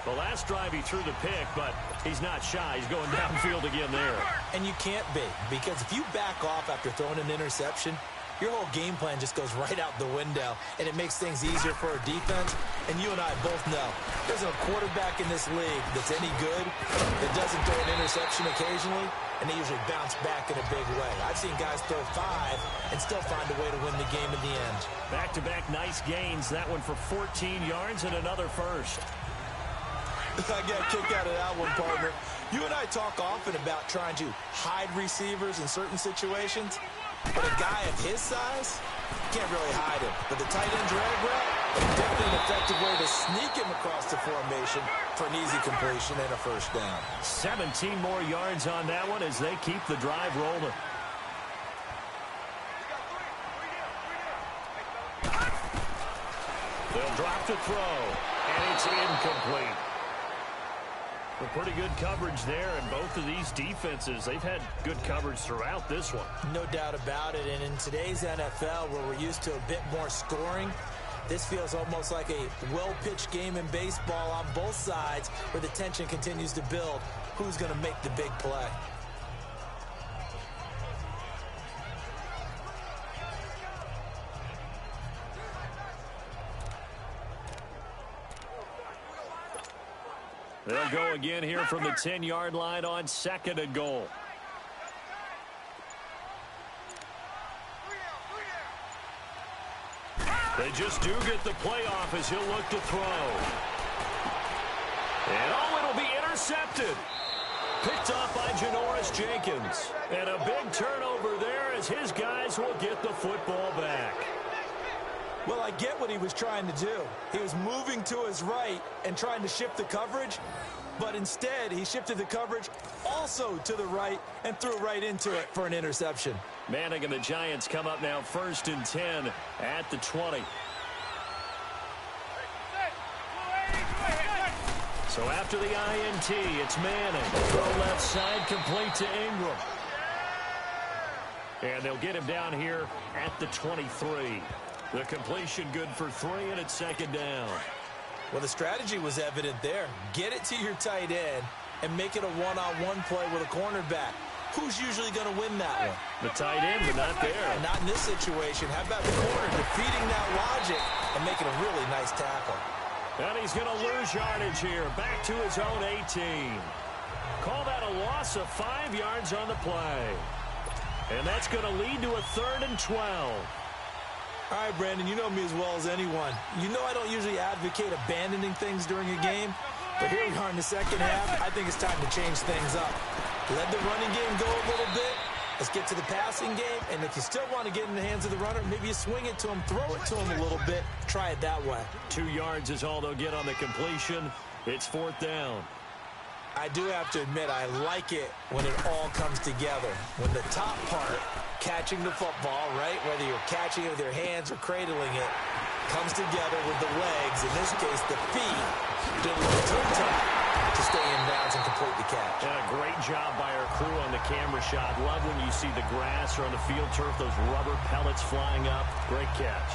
The last drive he threw the pick, but he's not shy. He's going downfield again there. And you can't be, because if you back off after throwing an interception, your whole game plan just goes right out the window, and it makes things easier for a defense. And you and I both know there's a quarterback in this league that's any good that doesn't throw an interception occasionally, and they usually bounce back in a big way. I've seen guys throw 5 and still find a way to win the game in the end. Back-to-back nice gains. That one for 14 yards and another first. I got a kick out of that one, partner. You and I talk often about trying to hide receivers in certain situations. But a guy of his size, can't really hide him. But the tight end drag route, definitely an effective way to sneak him across the formation for an easy completion and a first down. 17 more yards on that one as they keep the drive rolling. They'll drop to throw, and it's incomplete. Pretty good coverage there, and both of these defenses, they've had good coverage throughout this one. No doubt about it, and in today's NFL, where we're used to a bit more scoring, this feels almost like a well-pitched game in baseball on both sides, where the tension continues to build. Who's going to make the big play? They'll go again here from the 10-yard line on 2nd and goal. They just do get the playoff as he'll look to throw. And it'll be intercepted. Picked off by Janoris Jenkins. And a big turnover there as his guys will get the football back. Well, I get what he was trying to do. He was moving to his right and trying to shift the coverage, but instead he shifted the coverage also to the right and threw right into it for an interception. Manning and the Giants come up now 1st and 10 at the 20. So after the INT, it's Manning. Throw left side complete to Ingram. And they'll get him down here at the 23. The completion good for 3, and it's second down. Well, the strategy was evident there. Get it to your tight end and make it a one-on-one play with a cornerback. Who's usually going to win that one? The tight end, but not there. Not in this situation. How about the corner defeating that logic and making a really nice tackle? And he's going to lose yardage here. Back to his own 18. Call that a loss of 5 yards on the play. And that's going to lead to a 3rd and 12. All right, Brandon, you know me as well as anyone. You know I don't usually advocate abandoning things during a game, but here we are in the second half. I think it's time to change things up. Let the running game go a little bit. Let's get to the passing game, and if you still want to get in the hands of the runner, maybe you swing it to him, throw it to him a little bit. Try it that way. 2 yards is all they'll get on the completion. It's 4th down. I do have to admit, I like it when it all comes together. When the top part, catching the football, right, whether you're catching it with your hands or cradling it, comes together with the legs, in this case the feet, do a little toe tap to stay in bounds and complete the catch. And a great job by our crew on the camera shot. Love when you see the grass or on the field turf, those rubber pellets flying up. Great catch.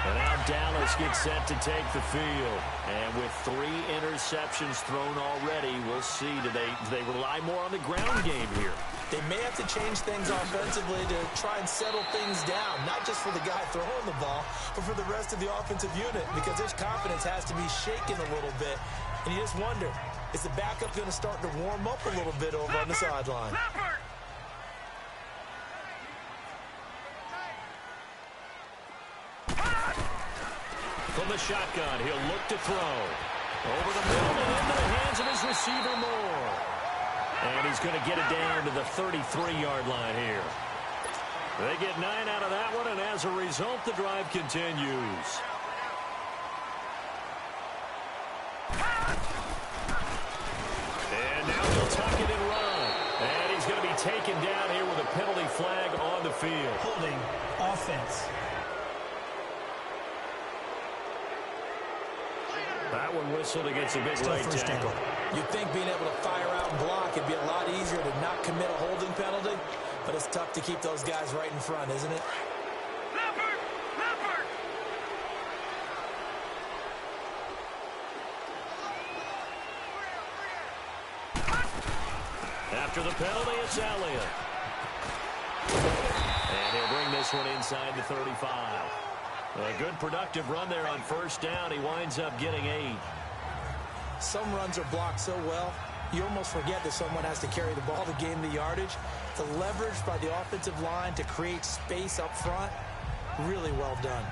And now Dallas gets set to take the field. And with 3 interceptions thrown already, we'll see. Do they rely more on the ground game here? They may have to change things offensively to try and settle things down, not just for the guy throwing the ball, but for the rest of the offensive unit, because their confidence has to be shaken a little bit. And you just wonder, is the backup going to start to warm up a little bit over on the sideline? From the shotgun, he'll look to throw. Over the middle and into the hands of his receiver, Moore. And he's going to get it down to the 33-yard line here. They get 9 out of that one, and as a result, the drive continues. And now he'll tuck it and run. And he's going to be taken down here with a penalty flag on the field. Holding offense. That one whistled against a big right tackle. You'd think being able to fire out and block it'd be a lot easier to not commit a holding penalty, but it's tough to keep those guys right in front, isn't it? After the penalty, it's Elliott. And he'll bring this one inside the 35. A good productive run there on first down. He winds up getting 8. Some runs are blocked so well, you almost forget that someone has to carry the ball to gain the yardage. The leverage by the offensive line to create space up front, really well done.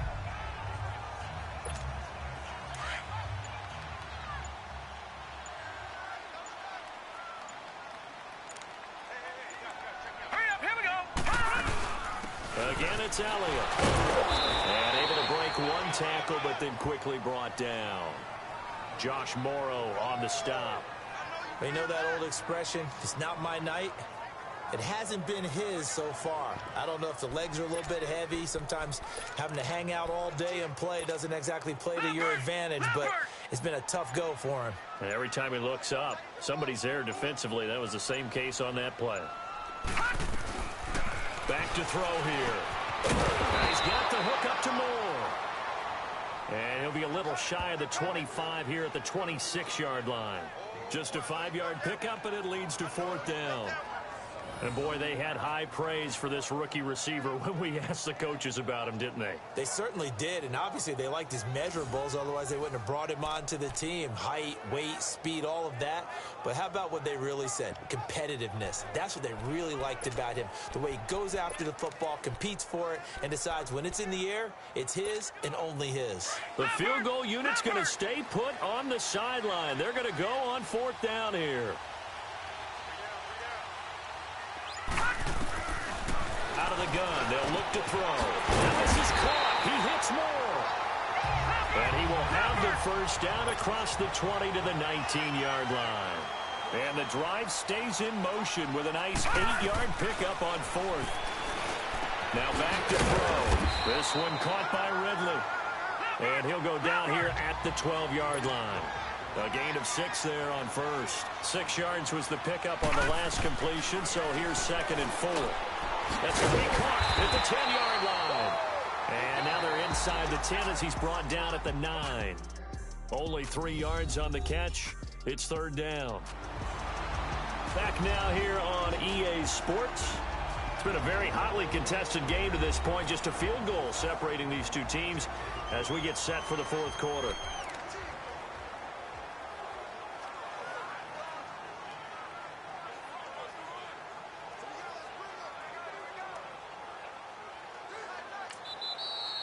Again, it's Elliott. And able to break one tackle, but then quickly brought down. Josh Morrow on the stop. You know that old expression, it's not my night? It hasn't been his so far. I don't know if the legs are a little bit heavy. Sometimes having to hang out all day and play doesn't exactly play to your advantage, but it's been a tough go for him. And every time he looks up, somebody's there defensively. That was the same case on that play. Back to throw here. And he's got the hook up to Moore. And he'll be a little shy of the 25 here at the 26-yard line. Just a 5-yard pickup, and it leads to 4th down. And, boy, they had high praise for this rookie receiver when we asked the coaches about him, didn't they? They certainly did, and obviously they liked his measurables. Otherwise, they wouldn't have brought him onto the team. Height, weight, speed, all of that. But how about what they really said? Competitiveness. That's what they really liked about him. The way he goes after the football, competes for it, and decides when it's in the air, it's his and only his. The field goal unit's going to stay put on the sideline. They're going to go on 4th down here. Out of the gun, they'll look to throw. And this is caught. He hits Moore. And he will have the first down across the 20 to the 19-yard line. And the drive stays in motion with a nice 8-yard pickup on 4th. Now back to throw. This one caught by Ridley. And he'll go down here at the 12-yard line. A gain of 6 there on first. 6 yards was the pickup on the last completion, so here's 2nd and 4. That's going to be caught at the 10-yard line. And now they're inside the 10 as he's brought down at the 9. Only 3 yards on the catch. It's 3rd down. Back now here on EA Sports. It's been a very hotly contested game to this point. Just a field goal separating these two teams as we get set for the 4th quarter.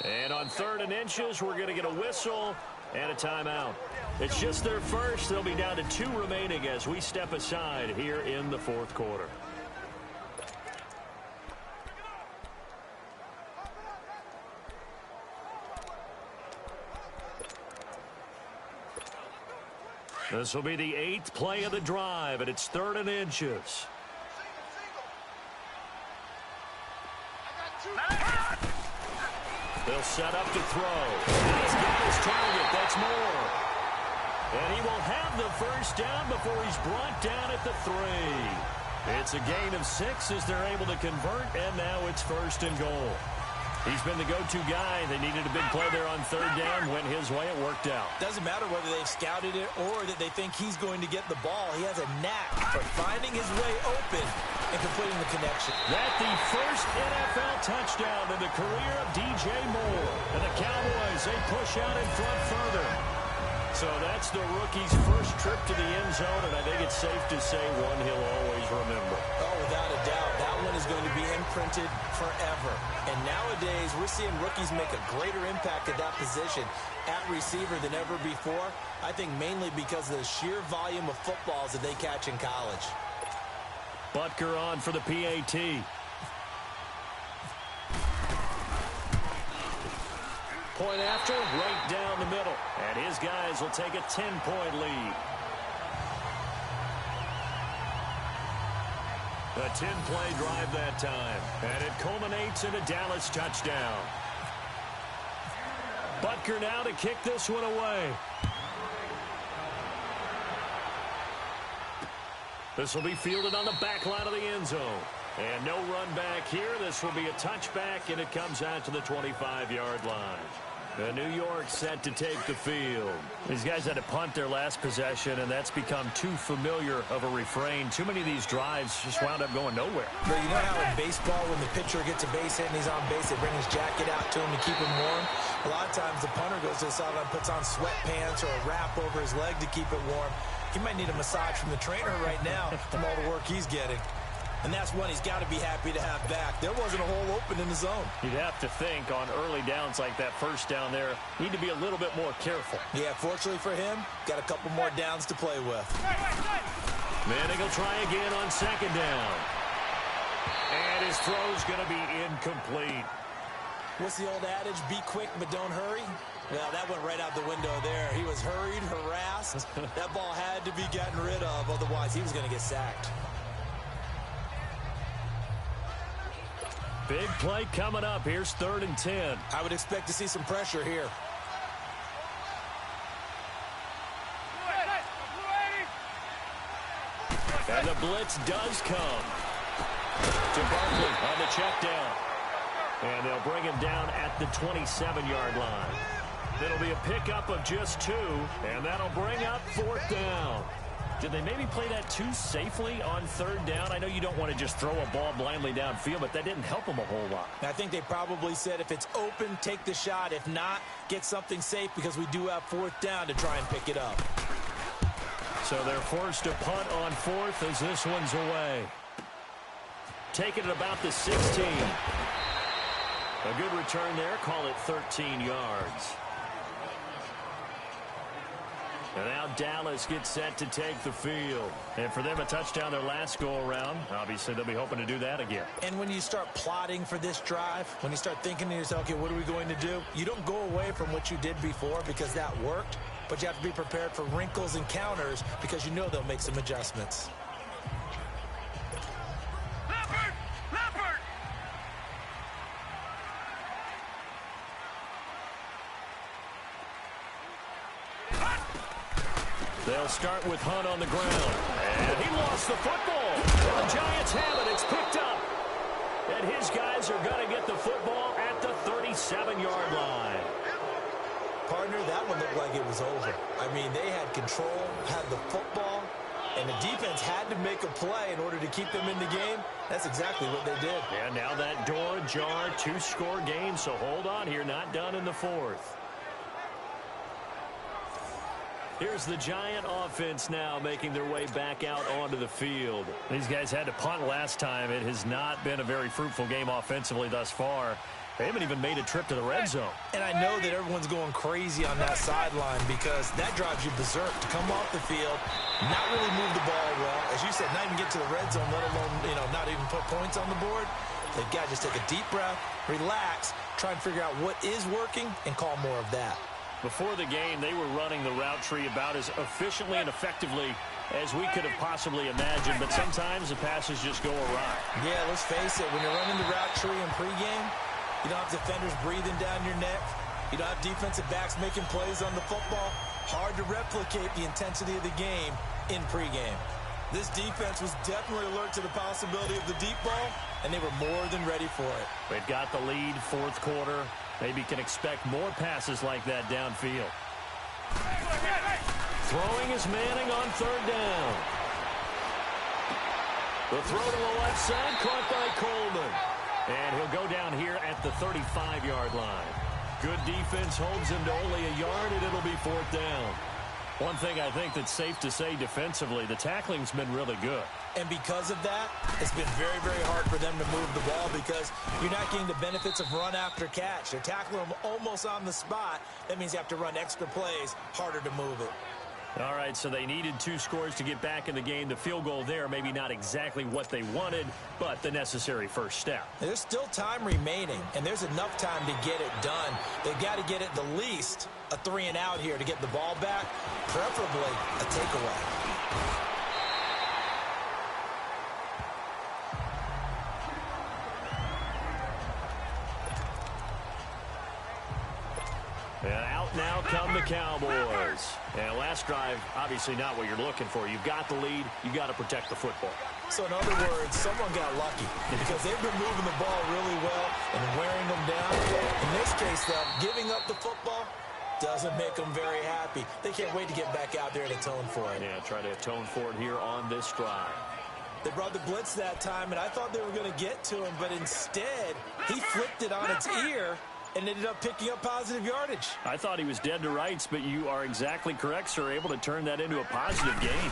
And on 3rd and inches, we're going to get a whistle and a timeout. It's just their first. They'll be down to 2 remaining as we step aside here in the 4th quarter. This will be the 8th play of the drive, and it's 3rd and inches. They'll set up to throw. And he's got his target. That's Moore. And he will have the first down before he's brought down at the 3. It's a gain of 6 as they're able to convert, and now it's 1st and goal. He's been the go-to guy. They needed a big play there on 3rd down. Went his way. It worked out. Doesn't matter whether they've scouted it or that they think he's going to get the ball. He has a knack for finding his way open and completing the connection. That's the first NFL touchdown in the career of DJ Moore. And the Cowboys, they push out in front further. So that's the rookie's first trip to the end zone, and I think it's safe to say one he'll always remember. Oh, without a doubt. That one is going to be imprinted forever. And nowadays, we're seeing rookies make a greater impact at that position at receiver than ever before. I think mainly because of the sheer volume of footballs that they catch in college. Butker on for the PAT. Point after, right down the middle. And his guys will take a 10-point lead. A 10-play drive that time. And it culminates in a Dallas touchdown. Butker now to kick this one away. This will be fielded on the back line of the end zone. And no run back here. This will be a touchback, and it comes out to the 25-yard line. New York set to take the field. These guys had to punt their last possession, and that's become too familiar of a refrain. Too many of these drives just wound up going nowhere. But you know how in baseball, when the pitcher gets a base hit and he's on base, they bring his jacket out to him to keep him warm? A lot of times the punter goes to the sideline, puts on sweatpants or a wrap over his leg to keep it warm. He might need a massage from the trainer right now from all the work he's getting. And that's one he's got to be happy to have back. There wasn't a hole open in the zone. You'd have to think on early downs like that first down there, need to be a little bit more careful. Yeah, fortunately for him, got a couple more downs to play with. Manning will try again on 2nd down. And his throw's going to be incomplete. What's the old adage? Be quick, but don't hurry. Well, that went right out the window there. He was hurried, harassed. That ball had to be gotten rid of, otherwise he was going to get sacked. Big play coming up. Here's 3rd and 10. I would expect to see some pressure here. And the blitz does come to Barkley on the check down. And they'll bring him down at the 27-yard line. It'll be a pickup of just 2, and that'll bring up 4th down. Did they maybe play that too safely on 3rd down? I know you don't want to just throw a ball blindly downfield, but that didn't help them a whole lot. I think they probably said if it's open, take the shot. If not, get something safe because we do have 4th down to try and pick it up. So they're forced to punt on 4th as this one's away. Taking it about the 16. A good return there. Call it 13 yards. And now Dallas gets set to take the field. And for them, a touchdown their last go-around. Obviously, they'll be hoping to do that again. And when you start plotting for this drive, when you start thinking to yourself, okay, what are we going to do? You don't go away from what you did before because that worked, but you have to be prepared for wrinkles and counters because you know they'll make some adjustments. They'll start with Hunt on the ground. And he lost the football. The Giants have it. It's picked up. And his guys are going to get the football at the 37-yard line. Partner, that one looked like it was over. I mean, they had control, had the football, and the defense had to make a play in order to keep them in the game. That's exactly what they did. And now that door ajar, 2-score game, so hold on here, not done in the fourth. Here's the Giant offense now making their way back out onto the field. These guys had to punt last time. It has not been a very fruitful game offensively thus far. They haven't even made a trip to the red zone. And I know that everyone's going crazy on that sideline because that drives you berserk to come off the field, not really move the ball well. As you said, not even get to the red zone, let alone, not even put points on the board. They've got to just take a deep breath, relax, try and figure out what is working, and call more of that. Before the game, they were running the route tree about as efficiently and effectively as we could have possibly imagined, but sometimes the passes just go awry. Yeah, let's face it, when you're running the route tree in pregame, you don't have defenders breathing down your neck. You don't have defensive backs making plays on the football. Hard to replicate the intensity of the game in pregame. This defense was definitely alert to the possibility of the deep ball, and they were more than ready for it. They've got the lead, fourth quarter. Maybe can expect more passes like that downfield. Throwing is Manning on third down. The throw to the left side, caught by Coleman. And he'll go down here at the 35-yard line. Good defense holds him to only a yard, and it'll be fourth down. One thing I think that's safe to say defensively, the tackling's been really good. And because of that, it's been very, very hard for them to move the ball because you're not getting the benefits of run after catch. They're tackling them almost on the spot. That means you have to run extra plays, harder to move it. All right, so they needed 2 scores to get back in the game. The field goal there, maybe not exactly what they wanted, but the necessary first step. There's still time remaining, and there's enough time to get it done. They've got to get at the least a 3-and-out here to get the ball back, preferably a takeaway. And out now come the Cowboys. And last drive, obviously not what you're looking for. You've got the lead. You got to protect the football. So in other words, someone got lucky because they've been moving the ball really well and wearing them down. In this case, though, giving up the football doesn't make them very happy. They can't wait to get back out there and atone for it. Yeah, try to atone for it here on this drive. They brought the blitz that time, and I thought they were going to get to him, but instead, he flipped it on its ear and ended up picking up positive yardage. I thought he was dead to rights, but you are exactly correct, sir. Able to turn that into a positive gain.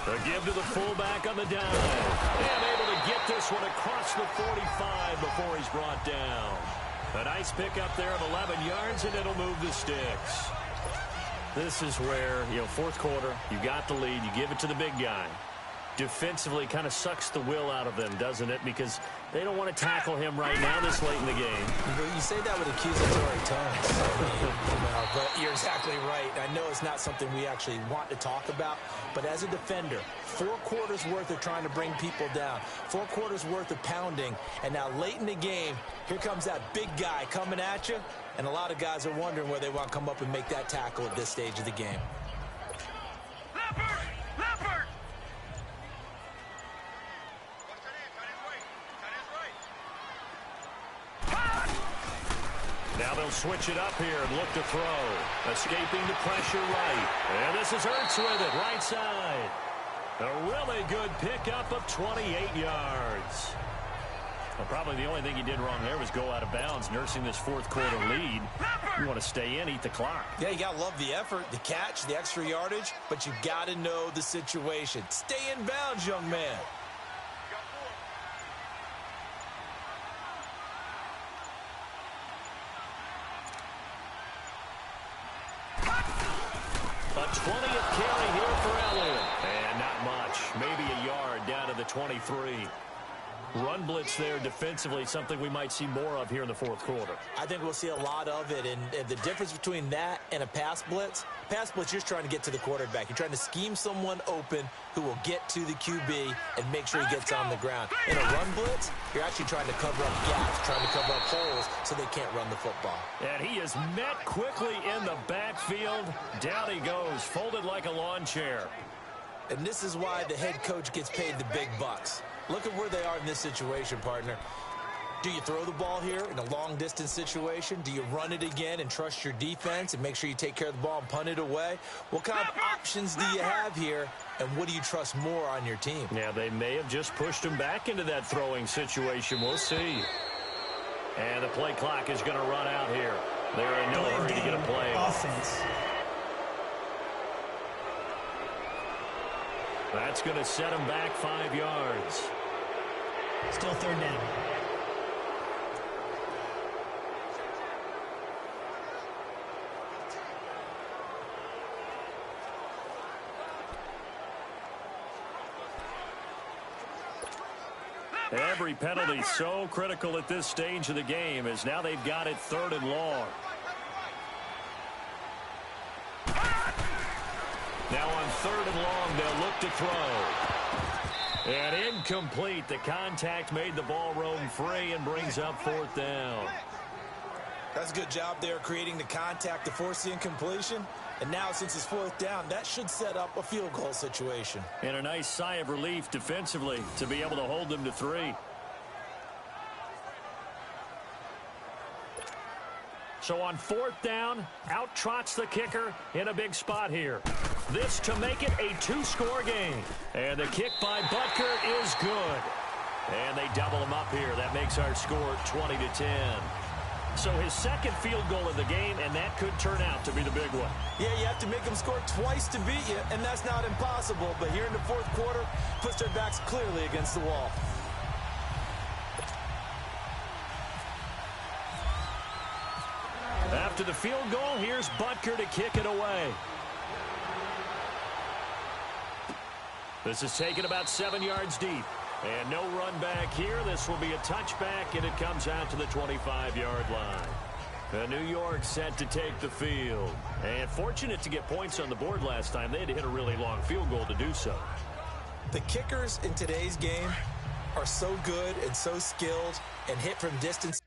A give to the fullback on the dive. And able to get this one across the 45 before he's brought down. A nice pickup there of 11 yards, and it'll move the sticks. This is where, fourth quarter, you got the lead, you give it to the big guy. Defensively kind of sucks the will out of them, doesn't it? Because they don't want to tackle him right now this late in the game. You say that with accusatory tones. But you're exactly right. I know it's not something we actually want to talk about, but as a defender, 4 quarters worth of trying to bring people down, 4 quarters worth of pounding, and now late in the game, here comes that big guy coming at you, and a lot of guys are wondering where they want to come up and make that tackle at this stage of the game. Now they'll switch it up here and look to throw. Escaping the pressure right. And this is Ertz with it, right side. A really good pickup of 28 yards. Well, probably the only thing he did wrong there was go out of bounds, nursing this fourth quarter lead. You want to stay in, eat the clock. Yeah, you got to love the effort, the catch, the extra yardage, but you got to know the situation. Stay in bounds, young man. A 20th carry here for Elliott. And not much. Maybe a yard down to the 23. Run blitz there defensively, something we might see more of here in the fourth quarter. I think we'll see a lot of it, and the difference between that and a pass blitz, you're just trying to get to the quarterback. You're trying to scheme someone open who will get to the QB and make sure he gets on the ground. In a run blitz, you're actually trying to cover up gaps, trying to cover up holes so they can't run the football. And he is met quickly in the backfield. Down he goes, folded like a lawn chair. And this is why the head coach gets paid the big bucks. Look at where they are in this situation, partner. Do you throw the ball here in a long-distance situation? Do you run it again and trust your defense and make sure you take care of the ball and punt it away? What kind of options do you have here, and what do you trust more on your team? Yeah, they may have just pushed him back into that throwing situation. We'll see. And the play clock is going to run out here. They're in no hurry to get a play. Offense. That's going to set him back 5 yards. Still third down. Every penalty so critical at this stage of the game, as now they've got it 3rd and long. Now on 3rd and long, they'll look to throw. And incomplete. The contact made the ball roam free and brings up 4th down. That's a good job there creating the contact to force the incompletion. And now, since it's 4th down, that should set up a field goal situation. And a nice sigh of relief defensively to be able to hold them to 3. So on 4th down, out trots the kicker in a big spot here. This to make it a 2-score game. And the kick by Butker is good. And they double him up here. That makes our score 20-10. So his 2nd field goal of the game, and that could turn out to be the big one. Yeah, you have to make them score twice to beat you, and that's not impossible. But here in the 4th quarter, puts their backs clearly against the wall. After the field goal, here's Butker to kick it away. This is taken about 7 yards deep. And no run back here. This will be a touchback, and it comes out to the 25-yard line. New York set to take the field. And fortunate to get points on the board last time. They had to hit a really long field goal to do so. The kickers in today's game are so good and so skilled and hit from distance.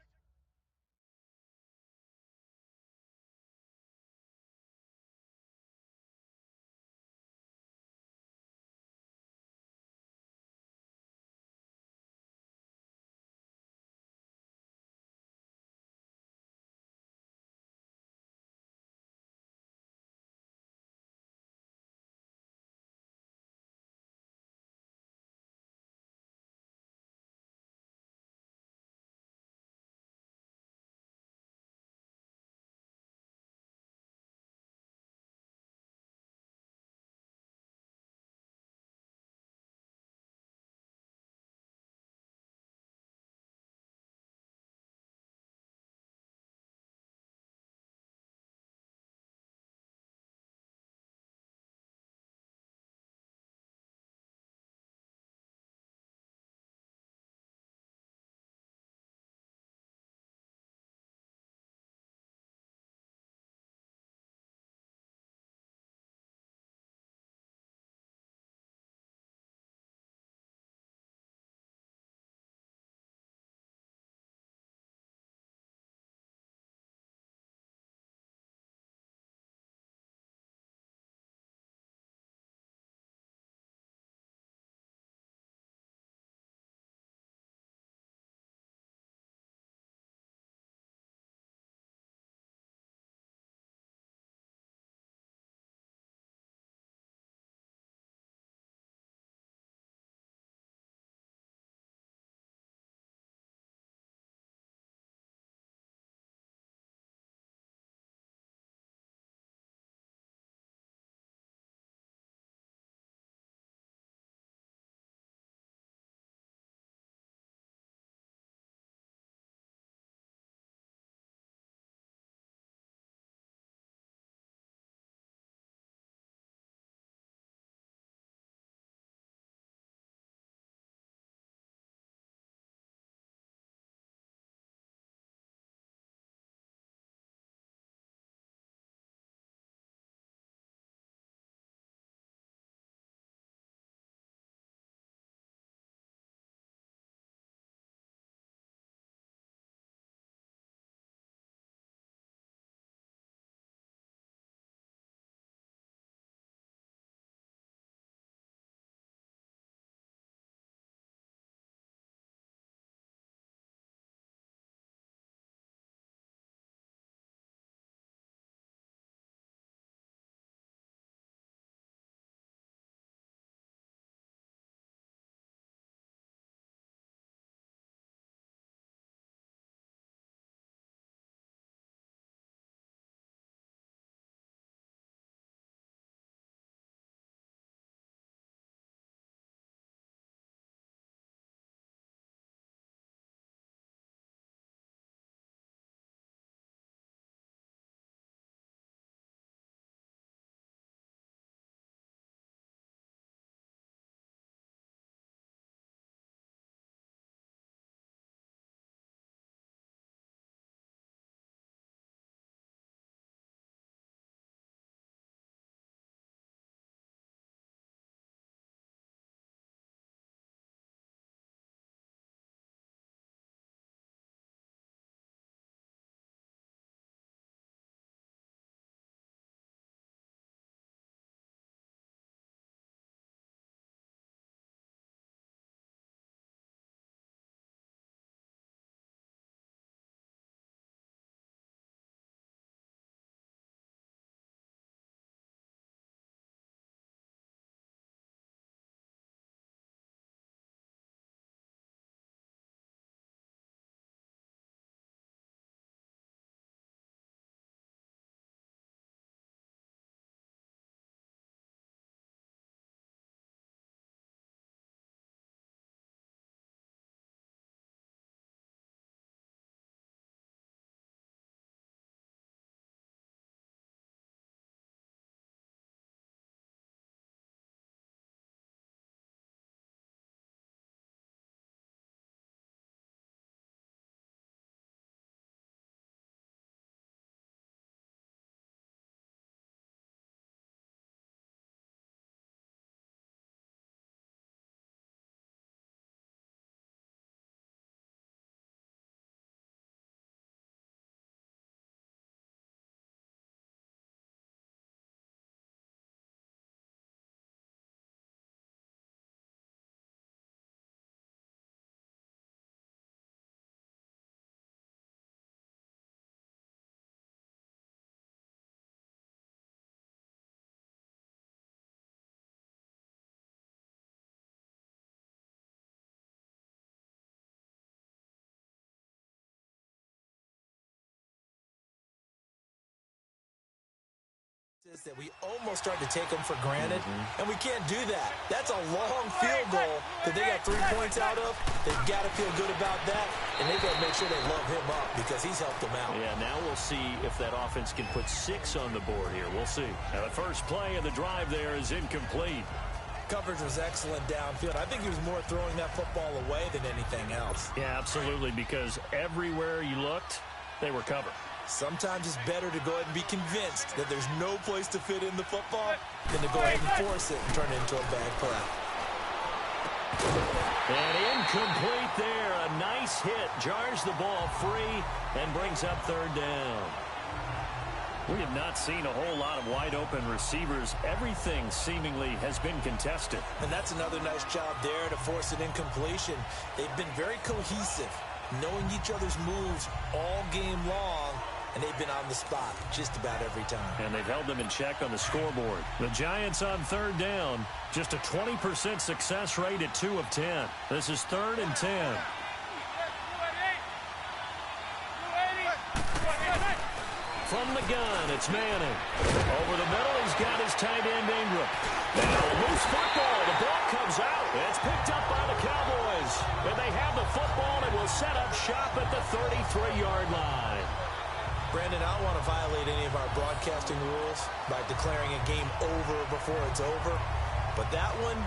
That we almost start to take them for granted, and we can't do that. That's a long field goal that they got 3 points out of. They've got to feel good about that, and they've got to make sure they love him up because he's helped them out. Yeah, now we'll see if that offense can put 6 on the board here. We'll see. Now, the first play of the drive there is incomplete. Coverage was excellent downfield. I think he was more throwing that football away than anything else. Yeah, absolutely, because everywhere you looked, they were covered. Sometimes it's better to go ahead and be convinced that there's no place to fit in the football than to go ahead and force it and turn it into a bad play. And incomplete there. A nice hit. Jars the ball free and brings up third down. We have not seen a whole lot of wide-open receivers. Everything seemingly has been contested. And that's another nice job there to force an incompletion. They've been very cohesive, knowing each other's moves all game long, and they've been on the spot just about every time. And they've held them in check on the scoreboard. The Giants on third down, just a 20% success rate at 2 of 10. This is 3rd and 10. From the gun, it's Manning. Over the middle, he's got his tight end Ingram. Now, loose football. The ball comes out. It's picked up by the Cowboys. And they have the football and will set up shop at the 33-yard line. Brandon, I don't want to violate any of our broadcasting rules by declaring a game over before it's over. But that one,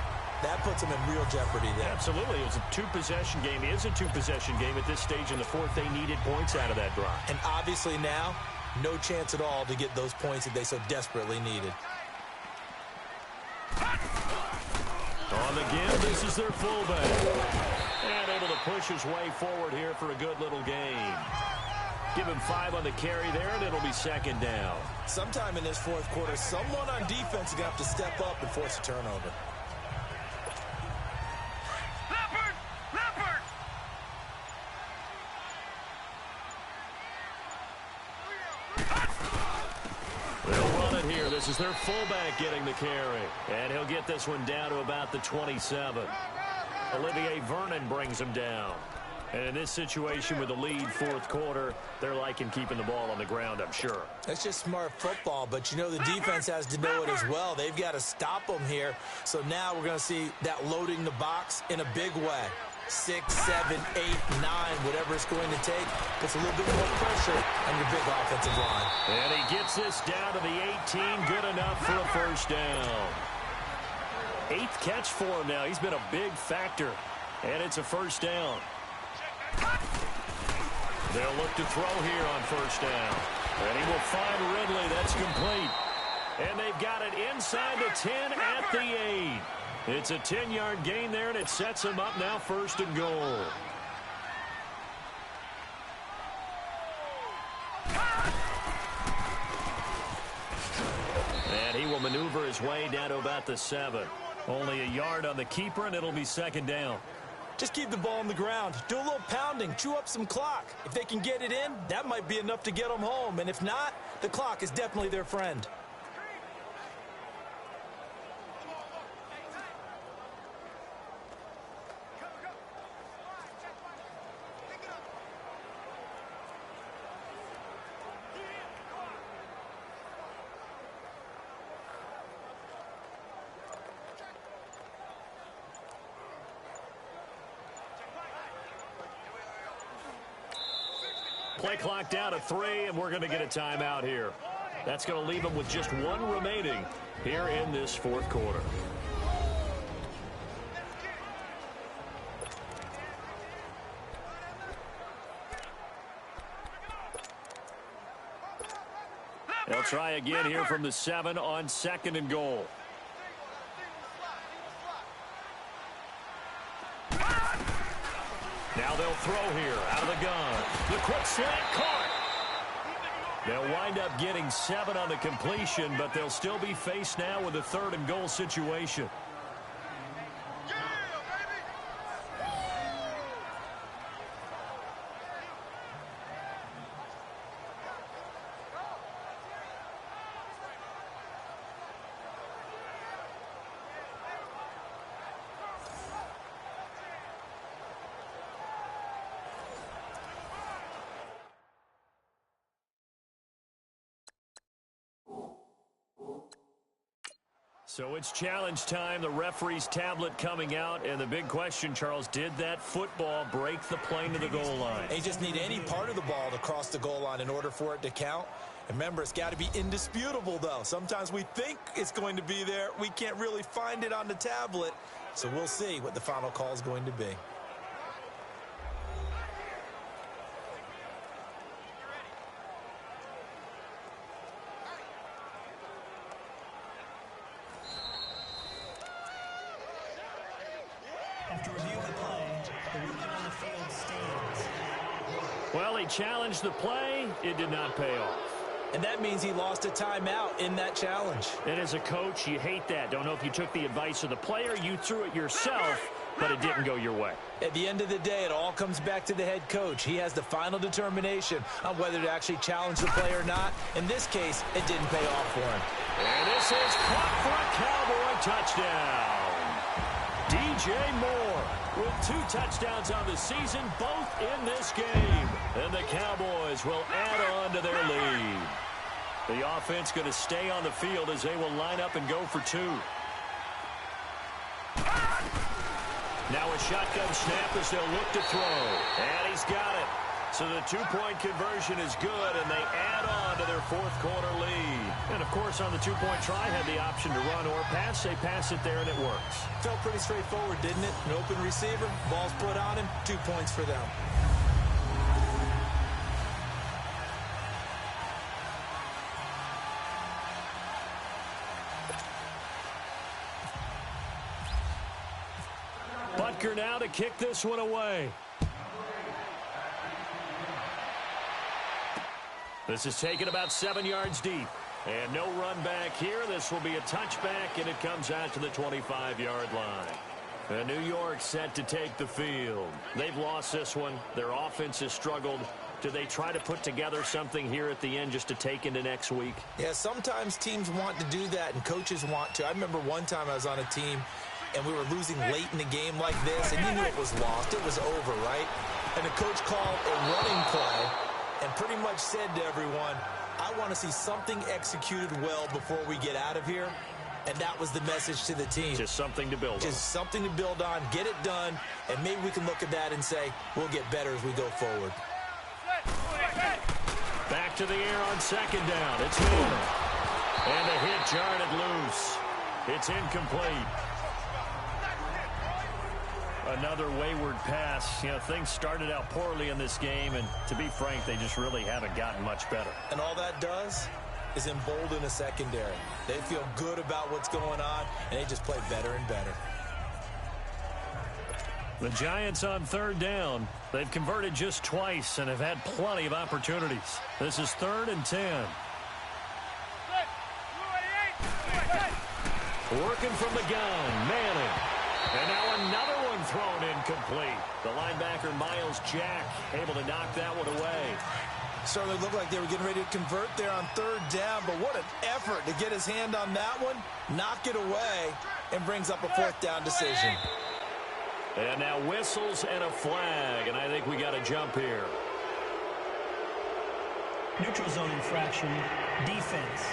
that puts them in real jeopardy there. Absolutely. It was a 2-possession game. It is a 2-possession game at this stage in the fourth. They needed points out of that drive. And obviously now, no chance at all to get those points that they so desperately needed. On the give, this is their fullback. And able to push his way forward here for a good little gain. Give him 5 on the carry there, and it'll be 2nd down. Sometime in this fourth quarter, someone on defense is going to have to step up and force a turnover. They'll run it here. This is their fullback getting the carry. And he'll get this one down to about the 27. Olivier Vernon brings him down. And in this situation with the lead fourth quarter, they're liking keeping the ball on the ground, I'm sure. That's just smart football, but you know the defense has to know it as well. They've got to stop them here. So now we're going to see that loading the box in a big way. 6, 7, 8, 9, whatever it's going to take, puts a little bit more pressure on your big offensive line. And he gets this down to the 18, good enough for a first down. 8th catch for him now. He's been a big factor, and it's a first down. They'll look to throw here on first down. And he will find Ridley. That's complete. And they've got it inside the 10 at the 8. It's a 10-yard gain there, and it sets him up now 1st and goal. And he will maneuver his way down to about the 7. Only a yard on the keeper, and it'll be 2nd down. Just keep the ball on the ground. Do a little pounding. Chew up some clock. If they can get it in, that might be enough to get them home. And if not, the clock is definitely their friend. Play clock down to 3, and we're going to get a timeout here. That's going to leave them with just 1 remaining here in this fourth quarter. They'll try again here from the 7 on 2nd and goal. Now they'll throw here out of the gun. The quick slant caught. They'll wind up getting 7 on the completion, but they'll still be faced now with a 3rd and goal situation. So it's challenge time. The referee's tablet coming out. And the big question, Charles, did that football break the plane to the goal line? They just need any part of the ball to cross the goal line in order for it to count. Remember, it's got to be indisputable, though. Sometimes we think it's going to be there. We can't really find it on the tablet. So we'll see what the final call is going to be. After reviewing the play, the ruling on the field stands. Well, he challenged the play. It did not pay off. And that means he lost a timeout in that challenge. And as a coach, you hate that. Don't know if you took the advice of the player, you threw it yourself, but it didn't go your way. At the end of the day, it all comes back to the head coach. He has the final determination on whether to actually challenge the play or not. In this case, it didn't pay off for him. And this is caught for a Cowboy touchdown. DJ Moore with 2 touchdowns on the season, both in this game. And the Cowboys will add on to their lead. The offense going to stay on the field as they will line up and go for 2. Now a shotgun snap as they'll look to throw. And he's got it. So the 2-point conversion is good, and they add on to their 4th quarter lead. And, of course, on the 2-point try, had the option to run or pass. They pass it there, and it works. Felt pretty straightforward, didn't it? An open receiver, ball's put on him, 2 points for them. Butker now to kick this one away. This is taken about 7 yards deep. And no run back here. This will be a touchback, and it comes out to the 25-yard line. And New York set to take the field. They've lost this one. Their offense has struggled. Do they try to put together something here at the end just to take into next week? Yeah, sometimes teams want to do that, and coaches want to. I remember one time I was on a team, and we were losing late in the game like this, and you knew it was lost. It was over, right? And the coach called a running play and pretty much said to everyone, I want to see something executed well before we get out of here. And that was the message to the team. Just something to build on. Just something to build on, get it done, and maybe we can look at that and say, we'll get better as we go forward. Back to the air on 2nd down. It's Miller. And the hit jarred it loose. It's incomplete. Another wayward pass. You know, things started out poorly in this game, and to be frank, they just really haven't gotten much better. And all that does is embolden a secondary. They feel good about what's going on, and they just play better and better. The Giants on 3rd down. They've converted just twice and have had plenty of opportunities. This is 3rd and 10. Working from the gun, Manning. And now another one thrown incomplete. The linebacker, Miles Jack, able to knock that one away. Certainly looked like they were getting ready to convert there on 3rd down, but what an effort to get his hand on that one, knock it away, and brings up a 4th down decision. And now whistles and a flag, and I think we got a jump here. Neutral zone infraction, defense.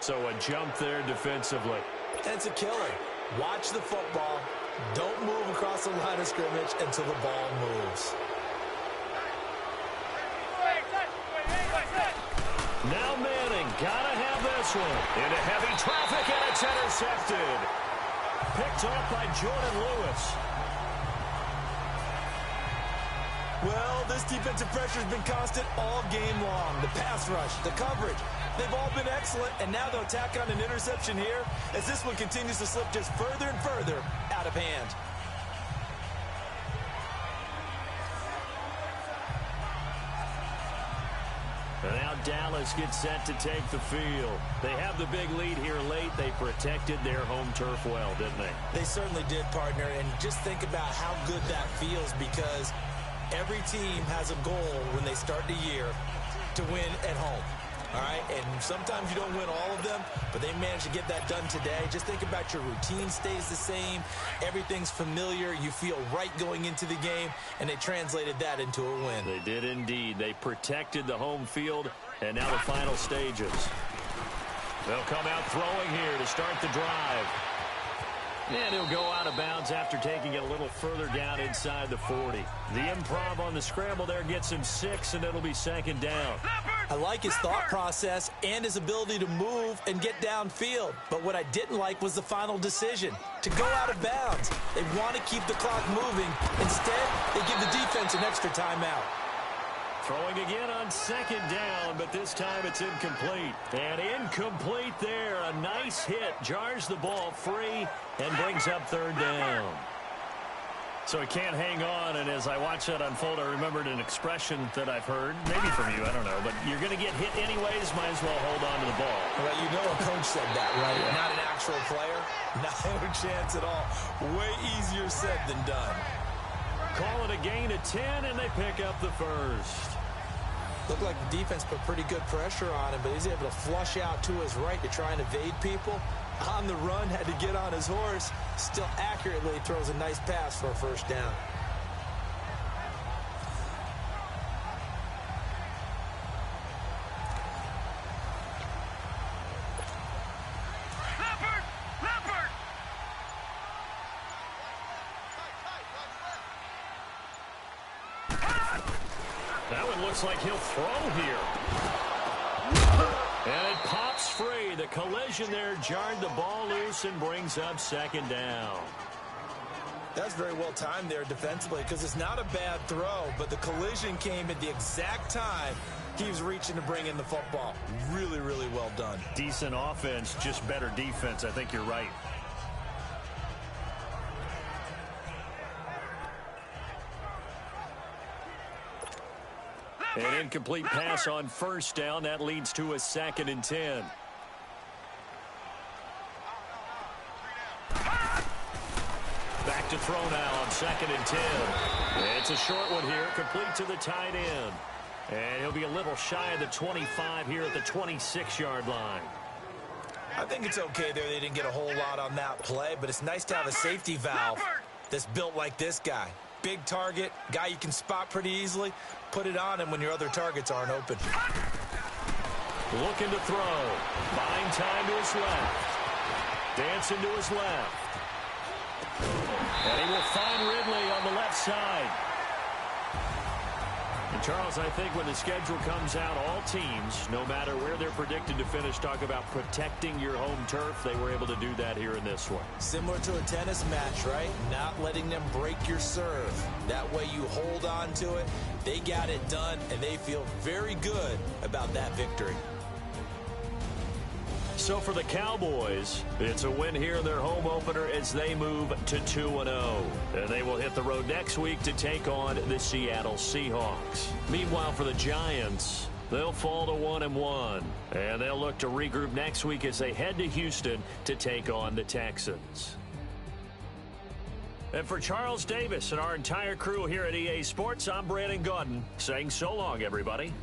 So a jump there defensively. That's a killer. Watch the football. Don't move across the line of scrimmage until the ball moves. Now Manning, gotta have this one. Into heavy traffic, and it's intercepted. Picked off by Jordan Lewis. Well, this defensive pressure has been constant all game long. The pass rush, the coverage, they've all been excellent, and now they'll tack on an interception here as this one continues to slip just further and further out of hand. And now Dallas gets set to take the field. They have the big lead here late. They protected their home turf well, didn't they? They certainly did, partner, and just think about how good that feels because every team has a goal when they start the year to win at home. All right, and sometimes you don't win all of them, but they managed to get that done today. Just think about your routine stays the same. Everything's familiar. You feel right going into the game, and they translated that into a win. They did indeed. They protected the home field, and now the final stages. They'll come out throwing here to start the drive. And he'll go out of bounds after taking it a little further down inside the 40. The improv on the scramble there gets him 6, and it'll be second down. I like his thought process and his ability to move and get downfield. But what I didn't like was the final decision, to go out of bounds. They want to keep the clock moving. Instead, they give the defense an extra timeout. Throwing again on second down, but this time it's incomplete. And incomplete there. A nice hit. Jars the ball free and brings up third down. So he can't hang on, and as I watch that unfold, I remembered an expression that I've heard, maybe from you, I don't know, but you're going to get hit anyways, might as well hold on to the ball. Well, you know a coach said that, right? Yeah. Not an actual player. No chance at all. Way easier said than done. Call it a gain of 10, and they pick up the first. Looked like the defense put pretty good pressure on him, but he's able to flush out to his right to try and evade people. On the run, had to get on his horse. Still accurately throws a nice pass for a first down. That one looks like he'll throw here. And it pops free. The collision there jarred the ball loose and brings up second down. That's very well timed there defensively, because it's not a bad throw, but the collision came at the exact time he was reaching to bring in the football. Really, really well done. Decent offense, just better defense. I think you're right. An incomplete pass on first down. That leads to a 2nd and 10. Back to throw now on 2nd and 10. It's a short one here, complete to the tight end. And he'll be a little shy of the 25 here at the 26-yard line. I think it's okay there. They didn't get a whole lot on that play, but it's nice to have a safety valve that's built like this guy. Big target, guy you can spot pretty easily. Put it on him when your other targets aren't open. Looking to throw. Buying time to his left. Dancing to his left. And he will find Ridley on the left side. And Charles, I think when the schedule comes out, all teams, no matter where they're predicted to finish, talk about protecting your home turf. They were able to do that here in this one. Similar to a tennis match, right? Not letting them break your serve. That way you hold on to it. They got it done, and they feel very good about that victory. So for the Cowboys, it's a win here in their home opener as they move to 2-0. And they will hit the road next week to take on the Seattle Seahawks. Meanwhile, for the Giants, they'll fall to 1-1. And they'll look to regroup next week as they head to Houston to take on the Texans. And for Charles Davis and our entire crew here at EA Sports, I'm Brandon Gaudin saying so long, everybody.